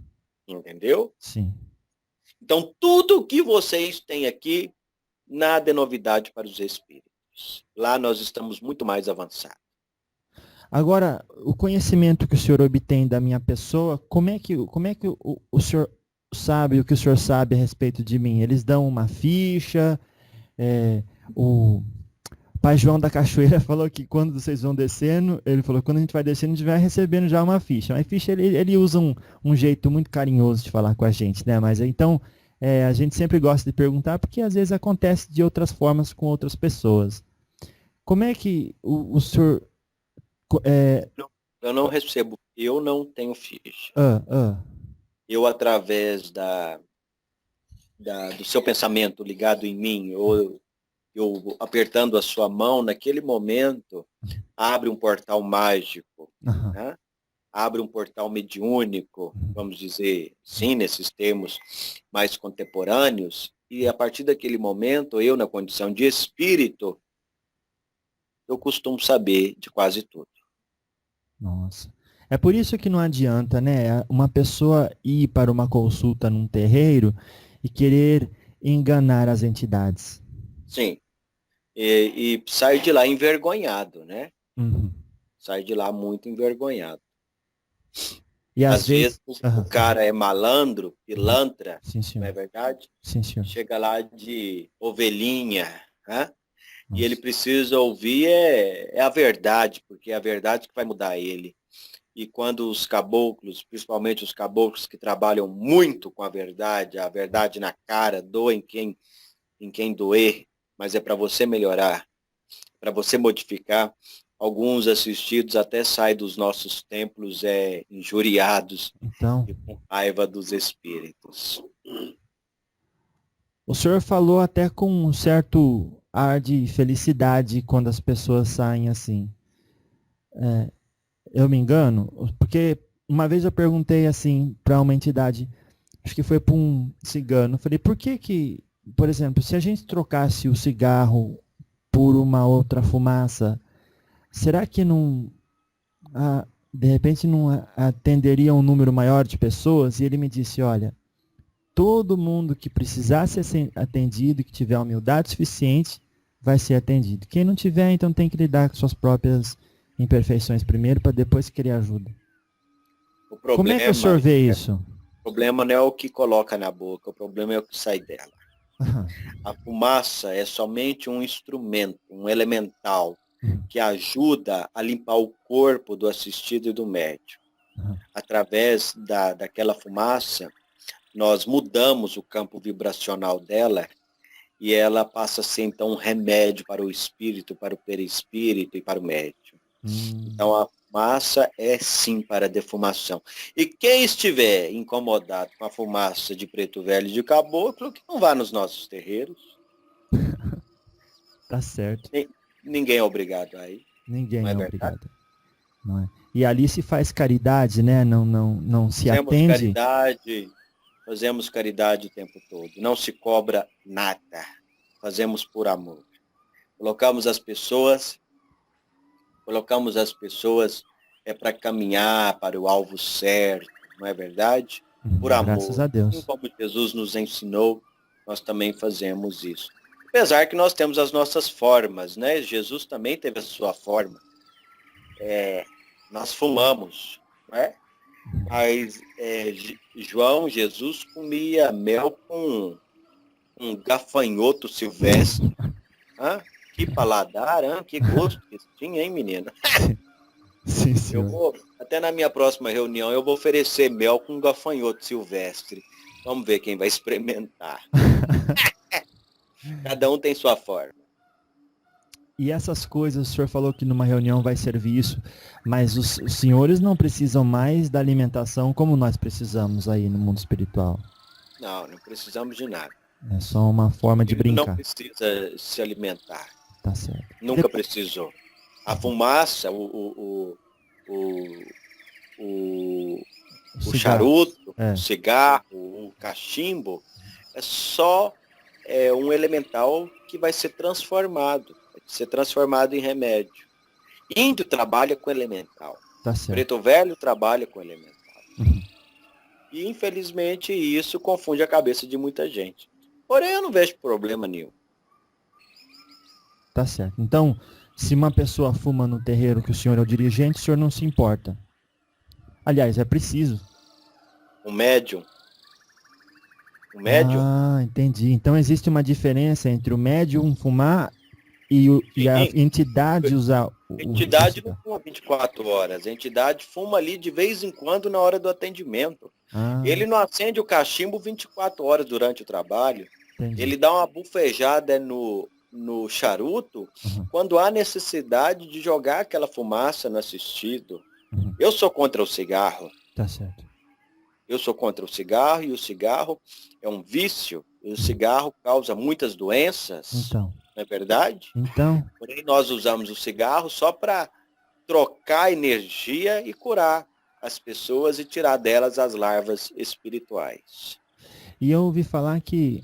Entendeu? Sim. Então, tudo que vocês têm aqui, nada é novidade para os espíritos. Lá nós estamos muito mais avançados. Agora, o conhecimento que o senhor obtém da minha pessoa, como é que o senhor sabe o que o senhor sabe a respeito de mim? Eles dão uma ficha, o pai João da Cachoeira falou que quando vocês vão descendo, ele falou que quando a gente vai descendo, a gente vai recebendo já uma ficha. Mas ficha, ele usa um jeito muito carinhoso de falar com a gente, né? Mas então, a gente sempre gosta de perguntar, porque às vezes acontece de outras formas com outras pessoas. Como é que o senhor... Eu não recebo, eu não tenho ficha. Eu, através do seu pensamento ligado em mim, ou eu apertando a sua mão, naquele momento, abre um portal mágico, né? Abre um portal mediúnico, vamos dizer, sim, nesses termos mais contemporâneos, e a partir daquele momento, eu, na condição de espírito, eu costumo saber de quase tudo. Nossa. É por isso que não adianta, né, uma pessoa ir para uma consulta num terreiro e querer enganar as entidades. Sim. E sai de lá envergonhado, né? Sai de lá muito envergonhado. E às vezes o cara é malandro, pilantra, sim, não é verdade? Sim, senhor. Chega lá de ovelhinha, né? E ele precisa ouvir a verdade, porque é a verdade que vai mudar ele. E quando os caboclos, principalmente os caboclos que trabalham muito com a verdade na cara, doa em quem doer, mas é para você melhorar, para você modificar. Alguns assistidos até saem dos nossos templos injuriados Então, e com raiva dos espíritos. o senhor falou até com um certo ar de felicidade quando as pessoas saem assim. Eu me engano? Porque uma vez eu perguntei assim para uma entidade, acho que foi para um cigano, eu falei, por que, por exemplo, se a gente trocasse o cigarro por uma outra fumaça, será que não, de repente não atenderia um número maior de pessoas? E ele me disse, olha, todo mundo que precisasse ser atendido, que tiver humildade suficiente, vai ser atendido. Quem não tiver, então tem que lidar com suas próprias imperfeições primeiro, para depois querer ajuda. Como é que o senhor vê isso? O problema não é o que coloca na boca, o problema é o que sai dela. A fumaça é somente um instrumento, um elemental, que ajuda a limpar o corpo do assistido e do médium. Através daquela fumaça, nós mudamos o campo vibracional dela e ela passa a ser, então, um remédio para o espírito, para o perispírito e para o médium. Então, a fumaça é, sim, para defumação. E quem estiver incomodado com a fumaça de preto velho e de caboclo, que não vá nos nossos terreiros. Tá certo. Ninguém é obrigado a ir. Ninguém é obrigado. Não é. E ali se faz caridade, né? Não se atende. Fazemos caridade o tempo todo. Não se cobra nada. Fazemos por amor. Colocamos as pessoas para caminhar para o alvo certo, não é verdade? Por amor. Graças a Deus. Assim como Jesus nos ensinou, nós também fazemos isso. Apesar que nós temos as nossas formas, né? Jesus também teve a sua forma. Nós fumamos, né? Mas Jesus comia mel com um gafanhoto silvestre. Que paladar, que gosto que tinha, hein, menina? Sim, senhor. Até na minha próxima reunião, eu vou oferecer mel com gafanhoto silvestre. Vamos ver quem vai experimentar. Cada um tem sua forma. E essas coisas, o senhor falou que numa reunião vai servir isso, mas os senhores não precisam mais da alimentação como nós precisamos aí no mundo espiritual. Não precisamos de nada. É só uma forma de brincar. Não precisa se alimentar. Tá certo. Nunca precisou. A fumaça, o charuto, o cigarro, o cachimbo, é só um elemental que vai ser transformado em remédio. Índio trabalha com elemental. Tá certo. Preto velho trabalha com elemental. E infelizmente isso confunde a cabeça de muita gente. Porém, eu não vejo problema nenhum. Tá certo. Então, se uma pessoa fuma no terreiro que o senhor é o dirigente, o senhor não se importa. Aliás, é preciso. O médium. Entendi. Então existe uma diferença entre o médium fumar e a entidade usar a entidade não fuma 24 horas. A entidade fuma ali de vez em quando na hora do atendimento. Ele não acende o cachimbo 24 horas durante o trabalho. Entendi. Ele dá uma bufejada no charuto quando há necessidade de jogar aquela fumaça no assistido. Eu sou contra o cigarro. Tá certo. Eu sou contra o cigarro e o cigarro é um vício. E o cigarro causa muitas doenças. Então. Não é verdade? Então. Porém, nós usamos o cigarro só para trocar energia e curar as pessoas e tirar delas as larvas espirituais. E eu ouvi falar que,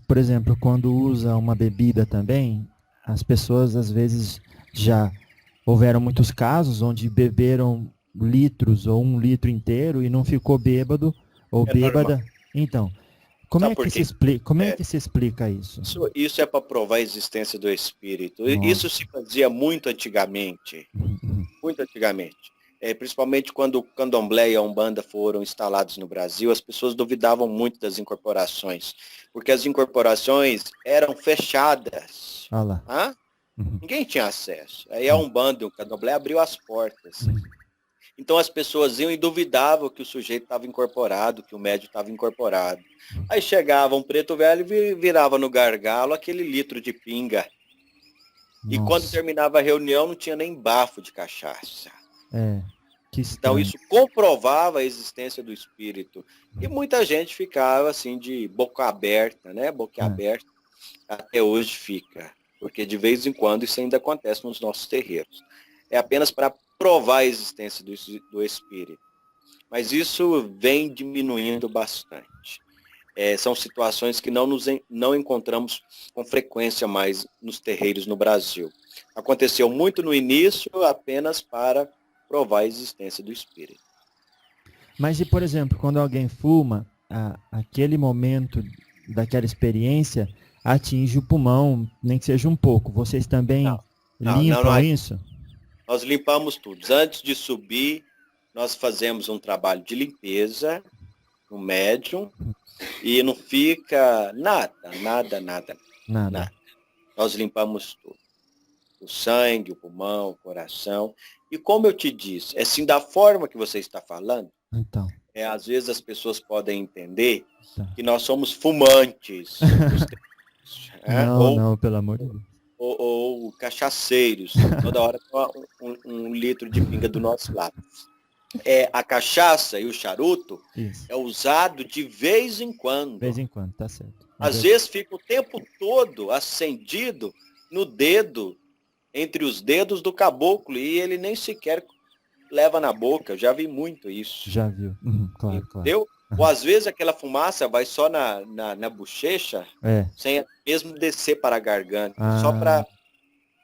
por exemplo, quando usa uma bebida também, as pessoas às vezes já houveram muitos casos onde beberam litros ou 1 litro inteiro e não ficou bêbado ou bêbada. Normal. Então, como é que se explica isso? Isso é para provar a existência do espírito. Nossa. Isso se fazia muito antigamente. Muito antigamente. Principalmente quando o candomblé e a umbanda foram instalados no Brasil, as pessoas duvidavam muito das incorporações, porque as incorporações eram fechadas. Ninguém tinha acesso. Aí a Umbanda e o Candomblé abriu as portas. Então as pessoas iam e duvidavam que o sujeito estava incorporado, que o médium estava incorporado. Aí chegava um preto velho e virava no gargalo aquele litro de pinga. E quando terminava a reunião não tinha nem bafo de cachaça. Que então isso comprovava a existência do espírito. E muita gente ficava assim de boca aberta, né? Boca aberta. Até hoje fica. Porque de vez em quando isso ainda acontece nos nossos terreiros. É apenas para provar a existência do espírito. Mas isso vem diminuindo bastante. São situações que não encontramos com frequência mais nos terreiros no Brasil. Aconteceu muito no início, apenas para provar a existência do espírito. Mas e, por exemplo, quando alguém fuma, aquele momento daquela experiência atinge o pulmão, nem que seja um pouco. Vocês também limpam isso? Nós limpamos tudo. Antes de subir, nós fazemos um trabalho de limpeza no médium e não fica nada. Nós limpamos tudo. O sangue, o pulmão, o coração. E como eu te disse, assim da forma que você está falando, então, às vezes as pessoas podem entender que nós somos fumantes. Não, pelo amor de Deus. Ou cachaceiros, toda hora um litro de pinga do nosso lado. A cachaça e o charuto é usado de vez em quando. De vez em quando, tá certo. Às vezes fica o tempo todo acendido no dedo, entre os dedos do caboclo, e ele nem sequer leva na boca. Eu já vi muito isso. Já viu, claro. Entendeu? Ou às vezes aquela fumaça vai só na bochecha, sem mesmo descer para a garganta, só para,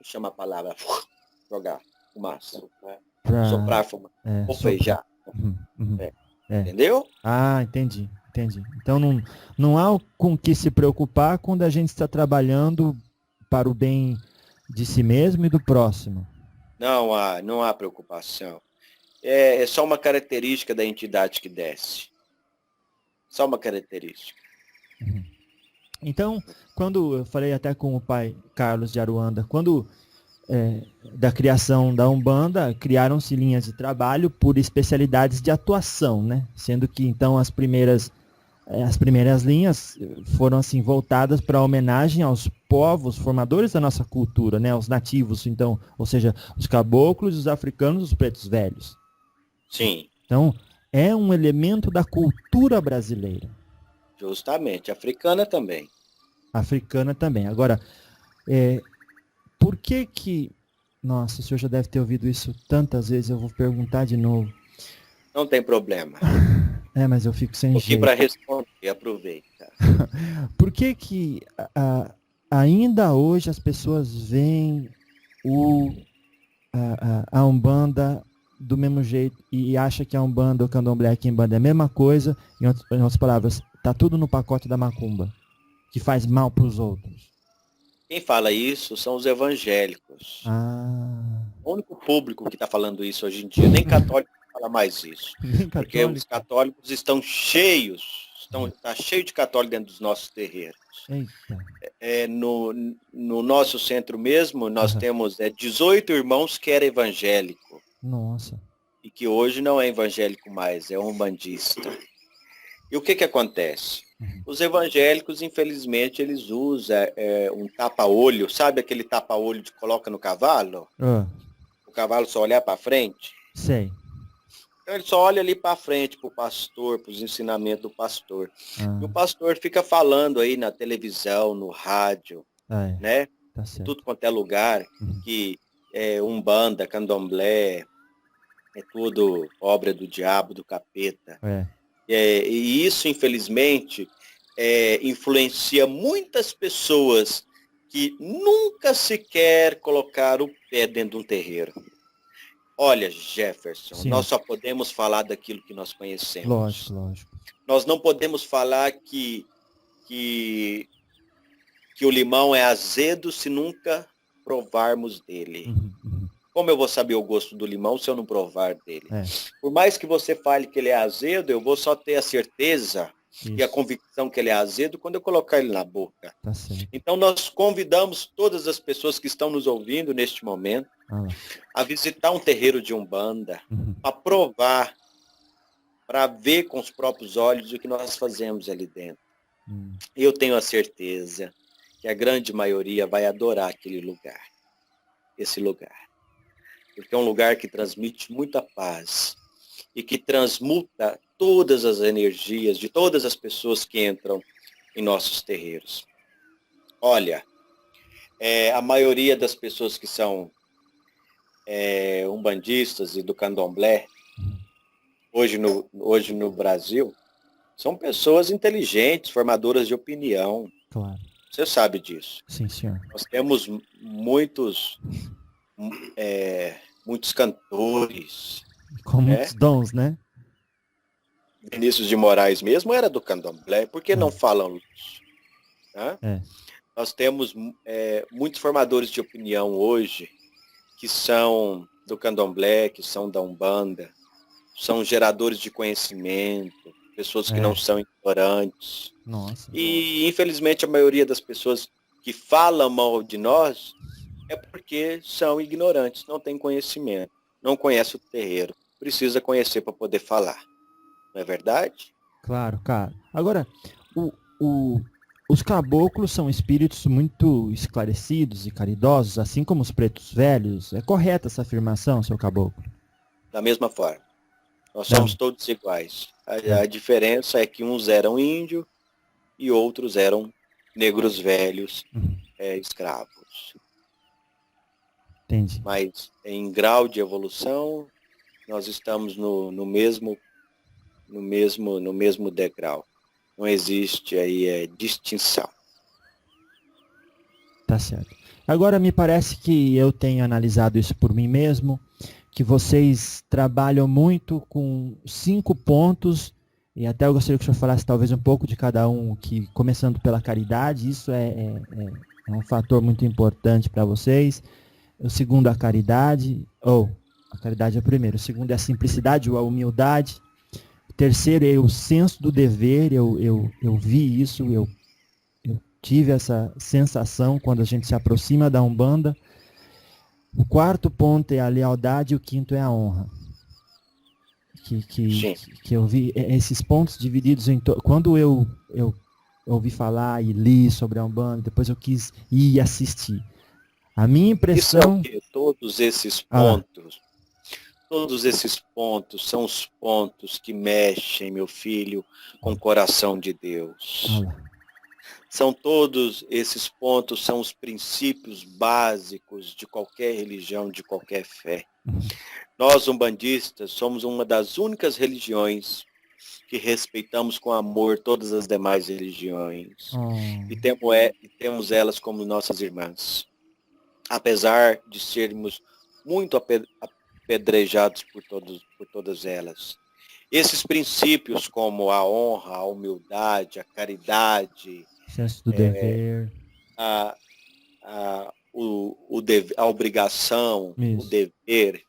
chama a palavra, jogar fumaça, soprar fumaça, bofejar. Entendeu? Entendi. Então não há com que se preocupar quando a gente está trabalhando para o bem de si mesmo e do próximo. Não há preocupação. É só uma característica da entidade que desce. Só uma característica. Então, quando eu falei até com o pai Carlos de Aruanda, quando da criação da Umbanda, criaram-se linhas de trabalho por especialidades de atuação, né? Sendo que então as primeiras linhas foram assim voltadas para homenagem aos povos formadores da nossa cultura, né? Os nativos, então, ou seja, os caboclos, os africanos, os pretos velhos. Sim. Então, é um elemento da cultura brasileira. Justamente, africana também. Agora, por que... Nossa, o senhor já deve ter ouvido isso tantas vezes, eu vou perguntar de novo. Não tem problema. Mas eu fico sem jeito. Aqui para responder, aproveita. Por que ainda hoje as pessoas veem a Umbanda do mesmo jeito e acha que a Umbanda ou Candomblé, a Quimbanda é a mesma coisa, em outras palavras, tá tudo no pacote da macumba, que faz mal para os outros? Quem fala isso são os evangélicos. O único público que está falando isso hoje em dia, nem católico fala mais isso. Porque os católicos estão cheios, está cheio de católicos dentro dos nossos terreiros. No nosso centro mesmo, nós temos 18 irmãos que era evangélico. Nossa. E que hoje não é evangélico mais, é umbandista. E o que acontece? Os evangélicos, infelizmente, eles usam um tapa-olho, sabe aquele tapa-olho que coloca no cavalo? O cavalo só olhar para frente? Sei. Então ele só olha ali para frente, para o pastor, para os ensinamentos do pastor. E o pastor fica falando aí na televisão, no rádio, né? Tá certo. Tudo quanto é lugar, que Umbanda, Candomblé, é tudo obra do diabo, do capeta. E isso, infelizmente, influencia muitas pessoas que nunca sequer colocaram o pé dentro de um terreiro. Olha, Jefferson, Sim. Nós só podemos falar daquilo que nós conhecemos. Lógico. Nós não podemos falar que o limão é azedo se nunca provarmos dele. Como eu vou saber o gosto do limão se eu não provar dele? Por mais que você fale que ele é azedo, eu vou só ter a certeza e a convicção que ele é azedo quando eu colocar ele na boca. Tá certo. Então nós convidamos todas as pessoas que estão nos ouvindo neste momento a visitar um terreiro de Umbanda, a provar, para ver com os próprios olhos o que nós fazemos ali dentro. Eu tenho a certeza que a grande maioria vai adorar aquele lugar, esse lugar. Porque é um lugar que transmite muita paz e que transmuta todas as energias de todas as pessoas que entram em nossos terreiros. Olha, a maioria das pessoas que são umbandistas e do candomblé, hoje no Brasil, são pessoas inteligentes, formadoras de opinião. Claro. Você sabe disso. Sim, senhor. Nós temos muitos cantores. Com muitos dons, né? Vinícius de Moraes mesmo era do candomblé. Por que não falam isso? Nós temos muitos formadores de opinião hoje que são do candomblé, que são da Umbanda, são geradores de conhecimento, pessoas que não são ignorantes. Nossa. E, infelizmente, a maioria das pessoas que falam mal de nós é porque são ignorantes, não têm conhecimento, não conhecem o terreiro. Precisa conhecer para poder falar. Não é verdade? Claro, cara. Agora, os caboclos são espíritos muito esclarecidos e caridosos, assim como os pretos velhos. É correta essa afirmação, seu caboclo? Da mesma forma. Nós somos todos iguais. A diferença é que uns eram índios e outros eram negros velhos, escravos. Entendi. Mas em grau de evolução, nós estamos no mesmo degrau. Não existe aí distinção. Tá certo. Agora me parece que eu tenho analisado isso por mim mesmo, que vocês trabalham muito com 5 pontos, e até eu gostaria que o senhor falasse talvez um pouco de cada um, que começando pela caridade, isso é um fator muito importante para vocês. O segundo, a caridade, a caridade é o primeiro. O segundo é a simplicidade ou a humildade. O terceiro é o senso do dever, eu vi isso, eu tive essa sensação quando a gente se aproxima da Umbanda. O quarto ponto é a lealdade e o quinto é a honra. Que eu vi esses pontos divididos em... Quando eu ouvi falar e li sobre a Umbanda, depois eu quis ir assistir. A minha impressão... Todos esses pontos são os pontos que mexem, meu filho, com o coração de Deus. São todos esses pontos, são os princípios básicos de qualquer religião, de qualquer fé. Nós, umbandistas, somos uma das únicas religiões que respeitamos com amor todas as demais religiões. E temos elas como nossas irmãs. Apesar de sermos muito apedrejados por todas elas. Esses princípios como a honra, a humildade, a caridade, senso do dever, a obrigação, o dever,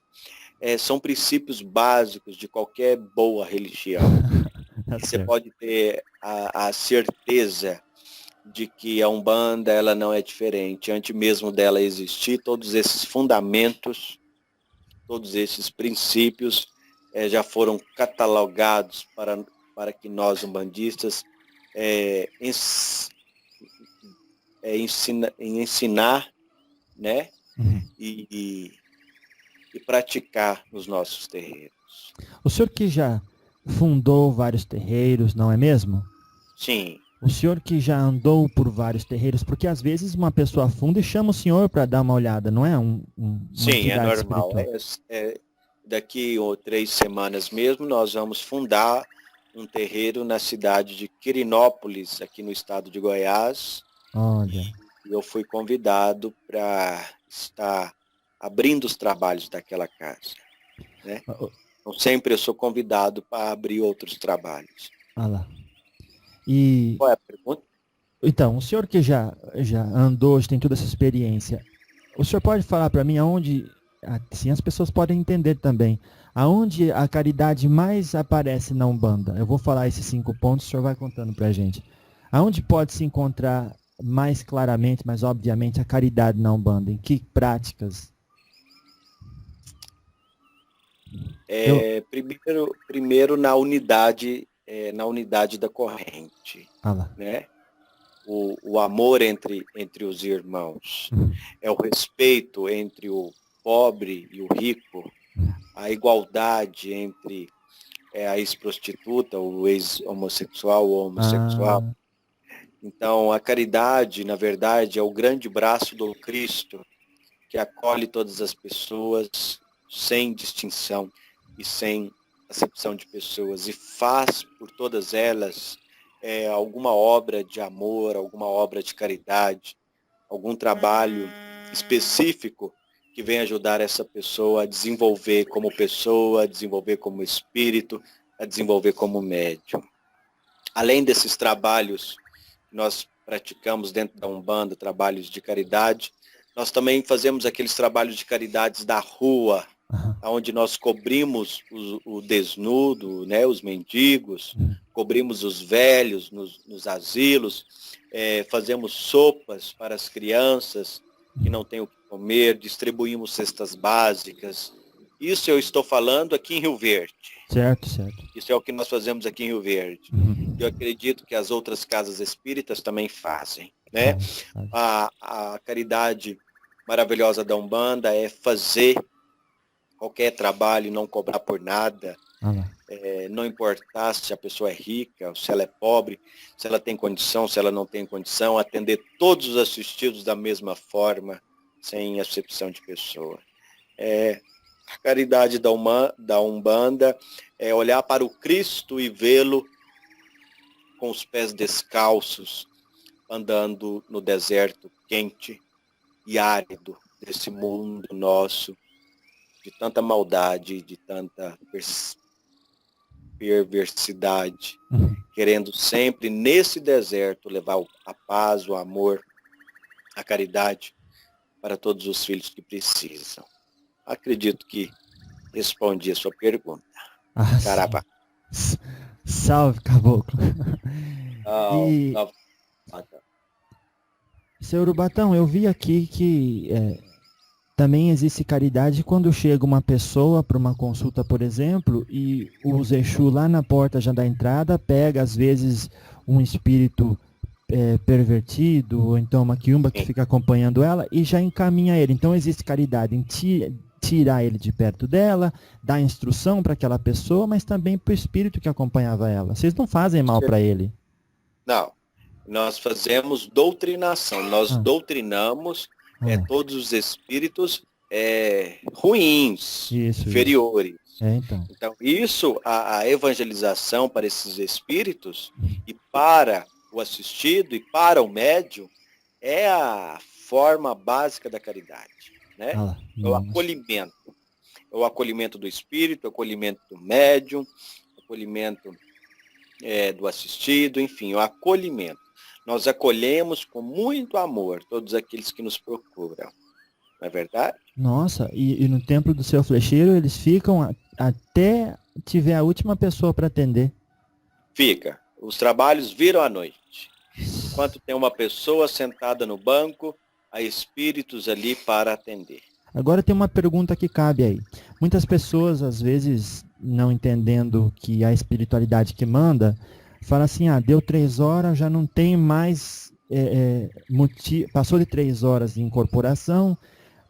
são princípios básicos de qualquer boa religião. Você pode ter a certeza de que a Umbanda ela não é diferente. Antes mesmo dela existir, todos esses fundamentos, todos esses princípios já foram catalogados para que nós, umbandistas, ensinar, né? E praticar nos nossos terreiros. O senhor que já fundou vários terreiros, não é mesmo? Sim. O senhor que já andou por vários terreiros, porque às vezes uma pessoa funda e chama o senhor para dar uma olhada, não é? Sim, é normal. Daqui 3 semanas mesmo, nós vamos fundar um terreiro na cidade de Quirinópolis, aqui no estado de Goiás. Olha. E eu fui convidado para estar abrindo os trabalhos daquela casa. Né? Então, sempre eu sou convidado para abrir outros trabalhos. Ah lá. Qual é a pergunta? Então, o senhor que já andou, tem toda essa experiência, o senhor pode falar para mim aonde, assim as pessoas podem entender também, Aonde a caridade mais aparece na Umbanda? Eu vou falar esses 5 pontos, o senhor vai contando pra gente. Aonde pode se encontrar mais claramente, mais obviamente, a caridade na Umbanda? Em que práticas? Primeiro na unidade da corrente, Ah lá. né? O amor entre os irmãos, é o respeito entre o pobre e o rico, a igualdade entre a ex-prostituta, o ex-homossexual, o homossexual. Ah, Então, a caridade, na verdade, é o grande braço do Cristo que acolhe todas as pessoas sem distinção e sem acepção de pessoas e faz por todas elas alguma obra de amor, alguma obra de caridade, algum trabalho específico que venha ajudar essa pessoa a desenvolver como pessoa, a desenvolver como espírito, a desenvolver como médium. Além desses trabalhos que nós praticamos dentro da Umbanda, trabalhos de caridade, nós também fazemos aqueles trabalhos de caridades da rua, onde nós cobrimos o desnudo, né, os mendigos, cobrimos os velhos nos asilos, fazemos sopas para as crianças que não têm o que comer, distribuímos cestas básicas. Isso eu estou falando aqui em Rio Verde. certo, certo. Isso é o que nós fazemos aqui em Rio Verde. Eu acredito que as outras casas espíritas também fazem, né? A caridade maravilhosa da Umbanda é fazer qualquer trabalho e não cobrar por nada, não importar se a pessoa é rica, se ela é pobre, se ela tem condição, se ela não tem condição, atender todos os assistidos da mesma forma, sem acepção de pessoa. A caridade da Umbanda é olhar para o Cristo e vê-lo com os pés descalços, andando no deserto quente e árido desse mundo nosso, de tanta maldade, de tanta perversidade, querendo sempre nesse deserto levar a paz, o amor, a caridade para todos os filhos que precisam. Acredito que respondi a sua pergunta. Caramba. Salve, caboclo. E, seu Urubatão, eu vi aqui que também existe caridade quando chega uma pessoa para uma consulta, por exemplo, e o Exu lá na porta já da entrada pega, às vezes, um espírito pervertido, ou então uma quiumba que fica acompanhando ela e já encaminha ele. Então existe caridade em tirar ele de perto dela, dar instrução para aquela pessoa, mas também para o espírito que acompanhava ela. Vocês não fazem mal para ele? Não. Nós fazemos doutrinação. Nós doutrinamos todos os espíritos ruins, inferiores. Então, a evangelização para esses espíritos e para o assistido e para o médium é a forma básica da caridade, né? É o acolhimento. É o acolhimento do espírito, o acolhimento do médium, o acolhimento do assistido, enfim, o acolhimento. Nós acolhemos com muito amor todos aqueles que nos procuram. Não é verdade? Nossa, e no templo do seu flecheiro eles ficam até tiver a última pessoa para atender? Fica. Os trabalhos viram à noite. Enquanto tem uma pessoa sentada no banco, há espíritos ali para atender. Agora tem uma pergunta que cabe aí. Muitas pessoas, às vezes, não entendendo que a espiritualidade que manda, fala assim, deu 3 horas, já não tem mais passou de 3 horas de incorporação,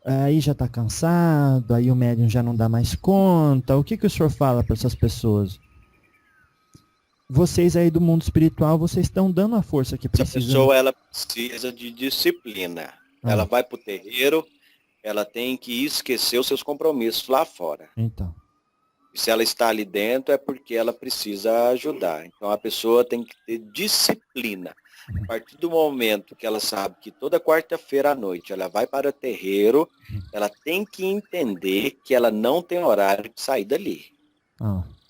aí já está cansado, aí o médium já não dá mais conta. O que o senhor fala para essas pessoas? Vocês aí do mundo espiritual, vocês estão dando a força que precisa. Essa pessoa, ela precisa de disciplina. Ela vai para o terreiro, ela tem que esquecer os seus compromissos lá fora. Então. E se ela está ali dentro, é porque ela precisa ajudar. Então, a pessoa tem que ter disciplina. A partir do momento que ela sabe que toda quarta-feira à noite ela vai para o terreiro, ela tem que entender que ela não tem horário de sair dali.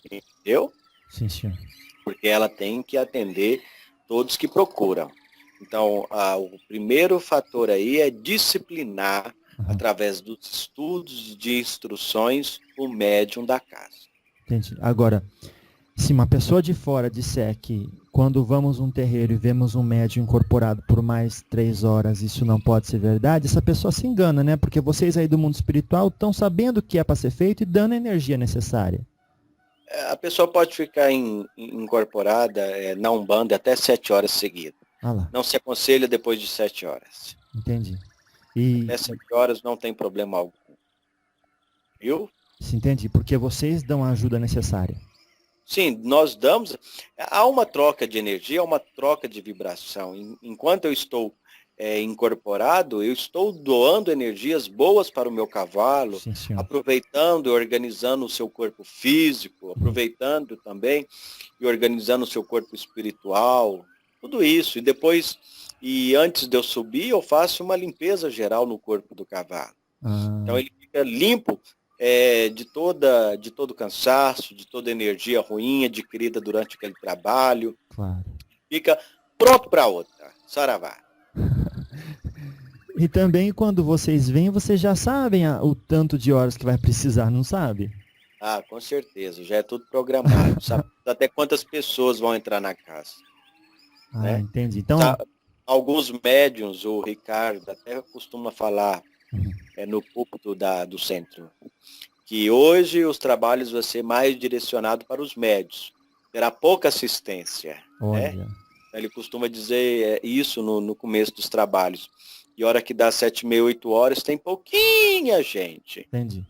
Entendeu? Sim, senhor. Porque ela tem que atender todos que procuram. Então, o primeiro fator aí é disciplinar através dos estudos de instruções, o médium da casa. Entendi. Agora, se uma pessoa de fora disser que quando vamos num terreiro e vemos um médium incorporado por mais 3 horas, isso não pode ser verdade, essa pessoa se engana, né? Porque vocês aí do mundo espiritual estão sabendo o que é para ser feito e dando a energia necessária. A pessoa pode ficar incorporada na Umbanda até 7 horas seguidas. Ah lá, Não se aconselha depois de 7 horas. entendi. E Até 7 horas não tem problema algum. Viu? se entende? Porque vocês dão a ajuda necessária. Sim, nós damos. Há uma troca de energia, há uma troca de vibração. Enquanto eu estou incorporado, eu estou doando energias boas para o meu cavalo, Sim, senhor. aproveitando e organizando o seu corpo físico, aproveitando também e organizando o seu corpo espiritual, tudo isso. E depois, antes de eu subir, eu faço uma limpeza geral no corpo do cavalo. Então ele fica limpo de todo cansaço, de toda energia ruim adquirida durante aquele trabalho. Claro. Fica pronto para outra. Saravá. E também quando vocês vêm, vocês já sabem o tanto de horas que vai precisar, não sabe? Ah, com certeza. Já é tudo programado. Sabe até quantas pessoas vão entrar na casa. Ah, né? entendi. Então, Alguns médiuns, o Ricardo até costuma falar no púlpito do centro, que hoje os trabalhos vão ser mais direcionados para os médios. Terá pouca assistência. olha. Né? Ele costuma dizer isso no começo dos trabalhos. E hora que dá 7h30, 8 horas, tem pouquinha gente. Entendi.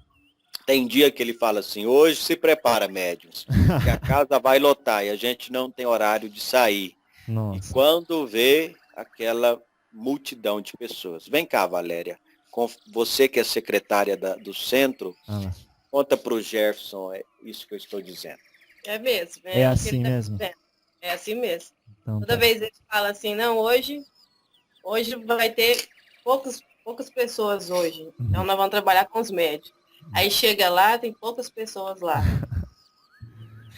Tem dia que ele fala assim, hoje se prepara, médiuns, que a casa vai lotar e a gente não tem horário de sair. Nossa. E quando vê aquela multidão de pessoas. Vem cá, Valéria, você que é secretária do centro, conta para o Jefferson isso que eu estou dizendo. É mesmo. É assim mesmo? É assim mesmo. Então, Toda vez ele fala assim, não, hoje vai ter poucas pessoas hoje. Então nós vamos trabalhar com os médicos. Aí chega lá, tem poucas pessoas lá.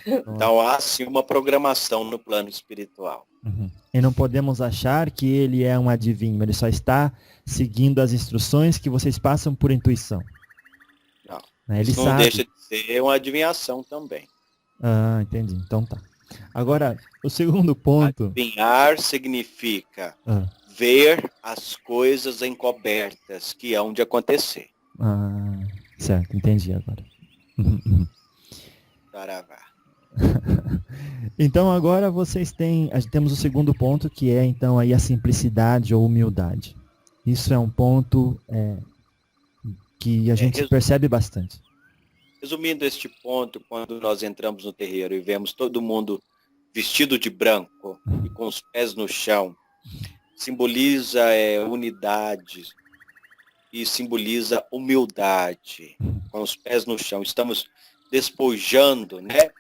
Então há sim uma programação no plano espiritual. E não podemos achar que ele é um adivinho, ele só está seguindo as instruções que vocês passam por intuição. Não, ele isso não sabe. deixa de ser uma adivinhação também. Ah, entendi. Então tá. Agora, o segundo ponto... Adivinhar significa ver as coisas encobertas que hão de acontecer. Ah, certo, entendi agora. Saravá. Então agora temos o segundo ponto, que é então aí a simplicidade ou humildade. Isso é um ponto que a gente percebe bastante. Resumindo este ponto, quando nós entramos no terreiro e vemos todo mundo vestido de branco e com os pés no chão, simboliza unidade e simboliza humildade, com os pés no chão. Estamos despojando, né?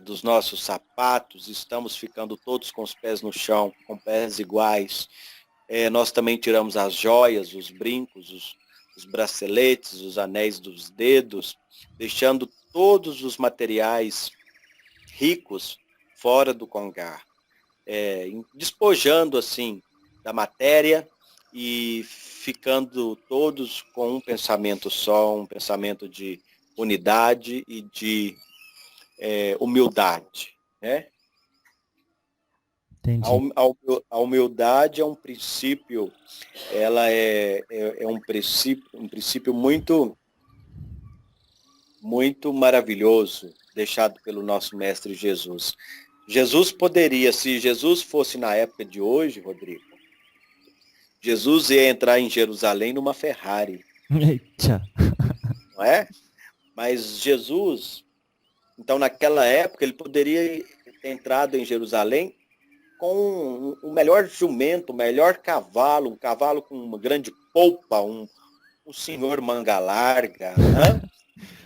Dos nossos sapatos, estamos ficando todos com os pés no chão, com pés iguais. Nós também tiramos as joias, os brincos, os braceletes, os anéis dos dedos, deixando todos os materiais ricos fora do congá, despojando assim da matéria e ficando todos com um pensamento só, um pensamento de unidade e de humildade, né? Entendi. A humildade é um princípio, ela é um princípio muito, muito maravilhoso, deixado pelo nosso Mestre Jesus. Jesus poderia, se Jesus fosse na época de hoje, Rodrigo, Jesus ia entrar em Jerusalém numa Ferrari. Eita. Não é? Mas Jesus, então naquela época, ele poderia ter entrado em Jerusalém com o melhor jumento, o melhor cavalo, um cavalo com uma grande polpa, um senhor manga larga, né?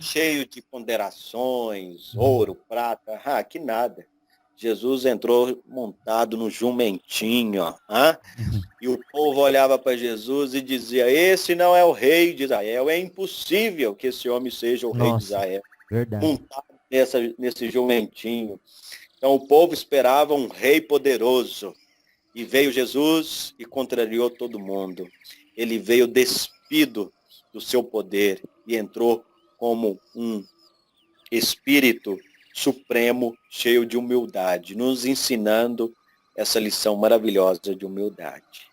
Cheio de ponderações, ouro, prata, que nada. Jesus entrou montado no jumentinho, e o povo olhava para Jesus e dizia, esse não é o rei de Israel, é impossível que esse homem seja o rei de Israel. Verdade. Montado nesse jumentinho. Então o povo esperava um rei poderoso. E veio Jesus e contrariou todo mundo. ele veio despido do seu poder e entrou como um espírito supremo, cheio de humildade, nos ensinando essa lição maravilhosa de humildade.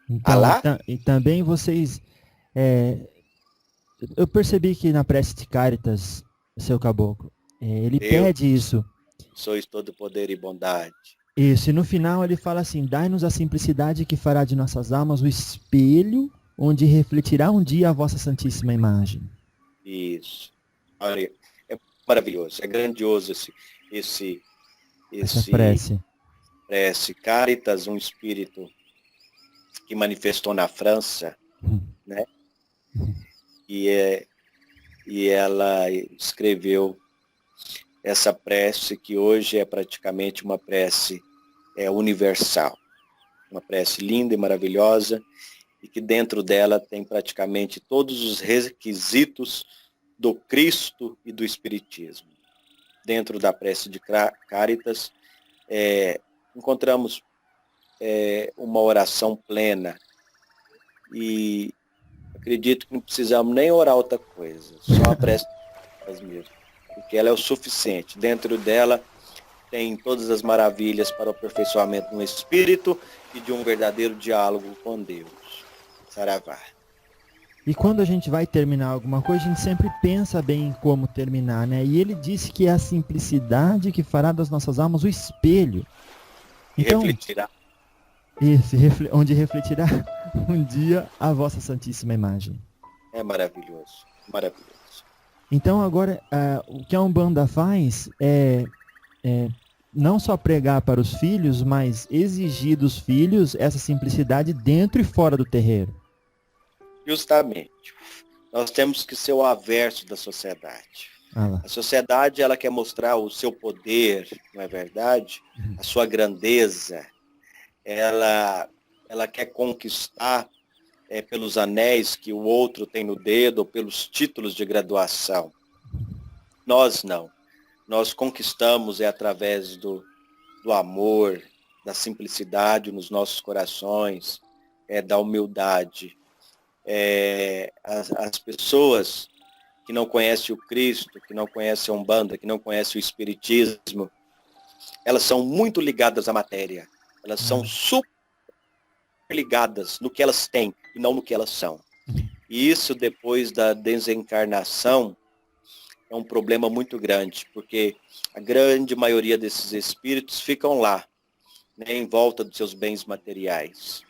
Então, Alá? e também vocês, eu percebi que na prece de Cáritas, seu caboclo, ele pede isso. Sois todo poder e bondade. Isso, e no final ele fala assim, dai-nos a simplicidade que fará de nossas almas o espelho onde refletirá um dia a vossa santíssima imagem. Isso. Olha, é maravilhoso, é grandioso Essa prece. Cáritas, um espírito que manifestou na França, né? E ela escreveu essa prece que hoje é praticamente uma prece universal. Uma prece linda e maravilhosa e que dentro dela tem praticamente todos os requisitos do Cristo e do Espiritismo. Dentro da prece de Cáritas, encontramos uma oração plena e acredito que não precisamos nem orar outra coisa, só a prece mesmo, porque ela é o suficiente. Dentro dela tem todas as maravilhas para o aperfeiçoamento do espírito e de um verdadeiro diálogo com Deus. Saravá. E quando a gente vai terminar alguma coisa, a gente sempre pensa bem em como terminar, né? E ele disse que é a simplicidade que fará das nossas almas o espelho. Então, e refletirá. Isso, onde refletirá um dia a vossa santíssima imagem. É maravilhoso, maravilhoso. Então agora, o que a Umbanda faz é não só pregar para os filhos, mas exigir dos filhos essa simplicidade dentro e fora do terreiro. Justamente. Nós temos que ser o averso da sociedade. A sociedade, ela quer mostrar o seu poder, não é verdade? A sua grandeza. Ela quer conquistar pelos anéis que o outro tem no dedo, ou pelos títulos de graduação. Nós não. Nós conquistamos através do amor, da simplicidade nos nossos corações, da humildade. As pessoas que não conhecem o Cristo, que não conhecem a Umbanda, que não conhecem o Espiritismo, elas são muito ligadas à matéria. Elas são super ligadas no que elas têm e não no que elas são. E isso, depois da desencarnação, é um problema muito grande, porque a grande maioria desses espíritos ficam lá, né, em volta dos seus bens materiais.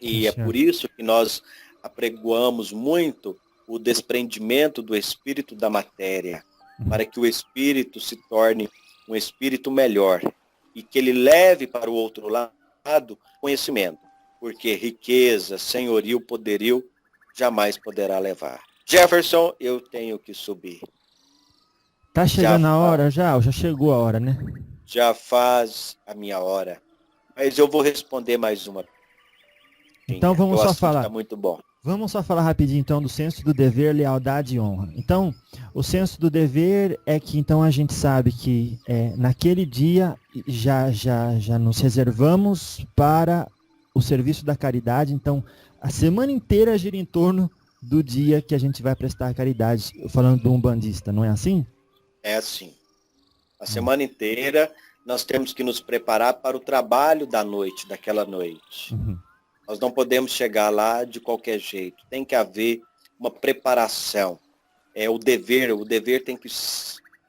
E é por isso que nós apregoamos muito o desprendimento do espírito da matéria, para que o espírito se torne um espírito melhor e que ele leve para o outro lado conhecimento, porque riqueza, senhorio, poderio jamais poderá levar. Jefferson, eu tenho que subir. Tá chegando a hora já? Ou já chegou a hora, né? Já faz a minha hora. Mas eu vou responder mais uma. Então vamos só falar. Tá muito bom. Vamos só falar rapidinho então do senso do dever, lealdade e honra. Então, o senso do dever é que então a gente sabe que naquele dia já nos reservamos para o serviço da caridade. Então, a semana inteira gira em torno do dia que a gente vai prestar caridade, falando do umbandista, não é assim? É assim. A semana inteira nós temos que nos preparar para o trabalho da noite, daquela noite. Nós não podemos chegar lá de qualquer jeito. Tem que haver uma preparação. O dever tem que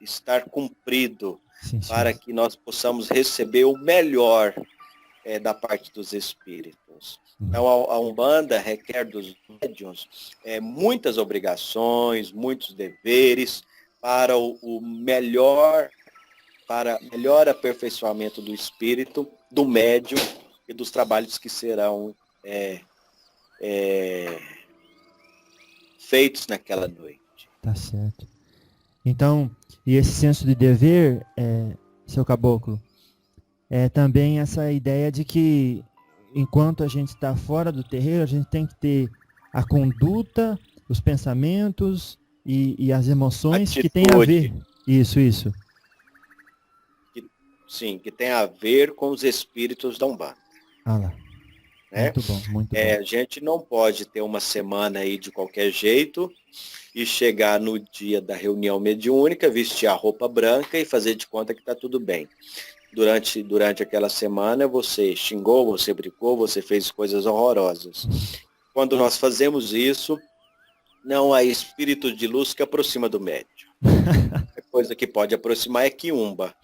estar cumprido para que nós possamos receber o melhor da parte dos espíritos. Então, a Umbanda requer dos médiuns muitas obrigações, muitos deveres para o melhor aperfeiçoamento do espírito, do médium e dos trabalhos que serão feitos naquela noite. Tá certo. Então, e esse senso de dever, seu caboclo, é também essa ideia de que enquanto a gente está fora do terreiro, a gente tem que ter a conduta, os pensamentos e as emoções Atitude. Que tem a ver. Isso. Sim, que tem a ver com os espíritos da Umbanda. Ah lá. né? Muito bom, muito bom. A gente não pode ter uma semana aí de qualquer jeito e chegar no dia da reunião mediúnica, vestir a roupa branca e fazer de conta que está tudo bem. Durante aquela semana você xingou, você brigou, você fez coisas horrorosas. Quando nós fazemos isso, não há espírito de luz que aproxima do médium. A coisa que pode aproximar é quiumba.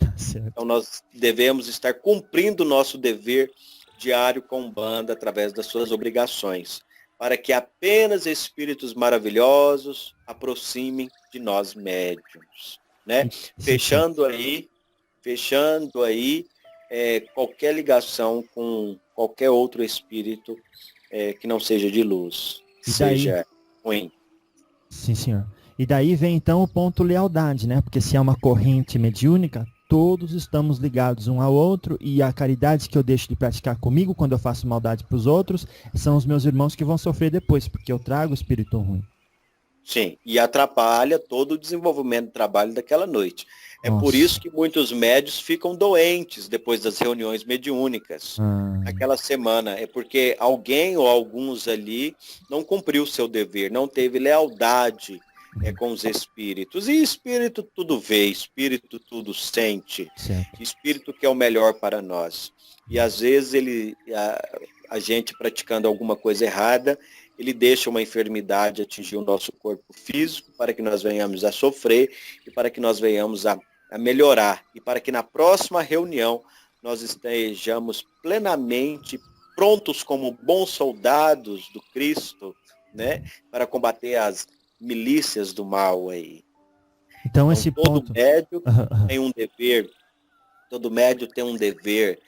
Então nós devemos estar cumprindo o nosso dever diário com Umbanda através das suas obrigações, para que apenas espíritos maravilhosos aproximem de nós médiums, né? Fechando aí qualquer ligação com qualquer outro espírito que não seja de luz, seja ruim. Sim, senhor. E daí vem então o ponto lealdade, né? Porque se é uma corrente mediúnica, todos estamos ligados um ao outro, e a caridade que eu deixo de praticar comigo quando eu faço maldade para os outros, são os meus irmãos que vão sofrer depois, porque eu trago o espírito ruim. Sim, e atrapalha todo o desenvolvimento do trabalho daquela noite. É por isso que muitos médios ficam doentes depois das reuniões mediúnicas. Naquela semana, é porque alguém ou alguns ali não cumpriu o seu dever, não teve lealdade com os espíritos. E espírito tudo vê, espírito tudo sente, espírito que é o melhor para nós. E às vezes a gente praticando alguma coisa errada, ele deixa uma enfermidade atingir o nosso corpo físico para que nós venhamos a sofrer e para que nós venhamos a melhorar. E para que na próxima reunião nós estejamos plenamente prontos como bons soldados do Cristo, né, para combater as milícias do mal aí. Então esse todo ponto... médium tem um dever, todo médium tem um dever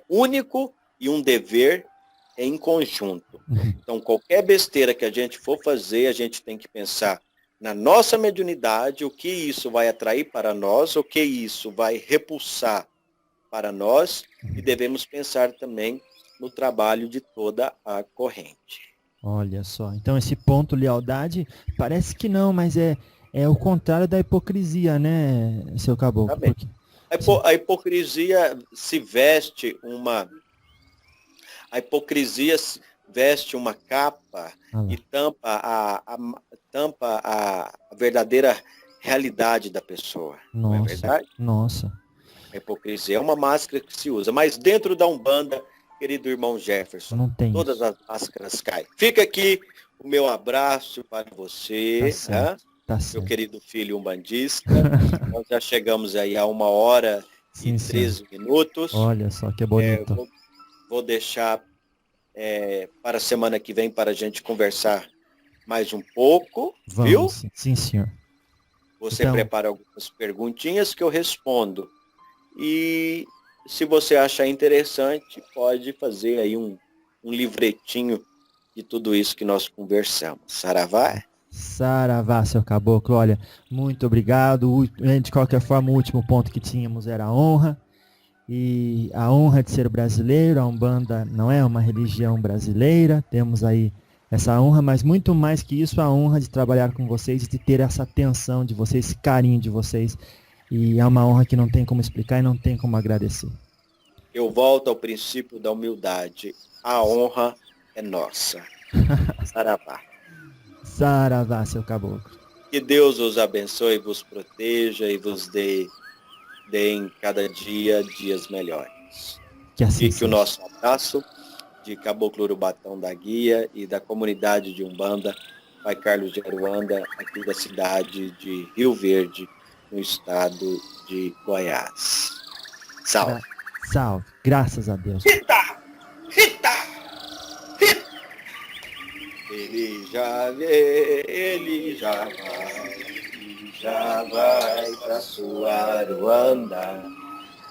único e um dever em conjunto. Então, qualquer besteira que a gente for fazer, a gente tem que pensar na nossa mediunidade, o que isso vai atrair para nós, o que isso vai repulsar para nós, e devemos pensar também no trabalho de toda a corrente. Olha só, então esse ponto lealdade, parece que não, mas é o contrário da hipocrisia, né, seu Caboclo? Porque... A hipocrisia se veste uma capa e tampa a verdadeira realidade da pessoa. Nossa, não é verdade? Nossa. A hipocrisia é uma máscara que se usa, mas dentro da Umbanda, querido irmão Jefferson, não tem todas isso. As máscaras caem. Fica aqui o meu abraço para você, meu querido filho umbandista. Nós já chegamos aí a 1h e 13 minutos. Olha só que bonito. Vou deixar para a semana que vem para a gente conversar mais um pouco, viu? Sim, senhor. Você prepara algumas perguntinhas que eu respondo. E se você achar interessante, pode fazer aí um livretinho de tudo isso que nós conversamos. Saravá? Saravá, seu Caboclo. Olha, muito obrigado. De qualquer forma, o último ponto que tínhamos era a honra. E a honra de ser brasileiro. A Umbanda não é uma religião brasileira. Temos aí essa honra, mas muito mais que isso, a honra de trabalhar com vocês, de ter essa atenção de vocês, esse carinho de vocês. E é uma honra que não tem como explicar e não tem como agradecer. Eu volto ao princípio da humildade. A honra é nossa. Saravá. Saravá, seu Caboclo. Que Deus os abençoe, vos proteja e vos dê em cada dia dias melhores. Que assim Fique o nosso abraço de Caboclo Urubatão da Guia e da comunidade de Umbanda, Pai Carlos de Aruanda, aqui da cidade de Rio Verde, no estado de Goiás. Salve. Salve. Graças a Deus. Rita! Ele já vê, ele já vai pra sua Aruanda.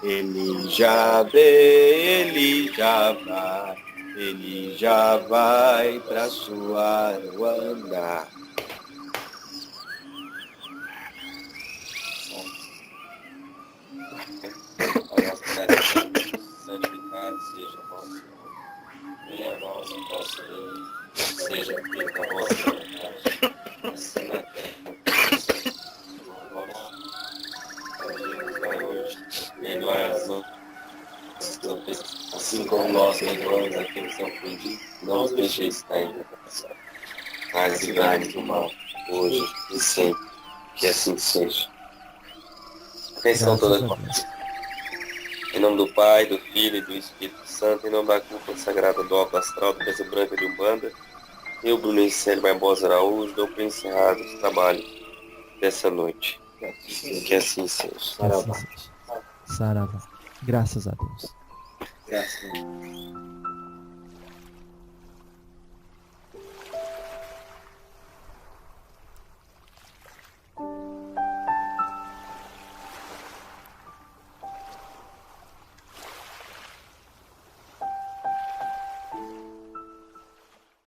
Ele já vê, ele já vai pra sua Aruanda. Santificado seja o vosso nome. Venha a nós o vosso reino. Seja feita a vossa vontade, assim na terra. Perdoai as nossas ofensas, assim como nós perdoamos aqueles que são ofendidos. já está em meu coração. Mas livrai-me do mal, hoje e sempre, que assim seja. Atenção toda a família. Em nome do Pai, do Filho e do Espírito Santo, em nome da culpa sagrada do Alto Astral, da Mesa Branca de Umbanda, eu, Bruno Célio Barbosa Araújo, dou por encerrado o trabalho dessa noite. Que assim seja. Que assim seja. Saravá. Graças a Deus. Graças a Deus.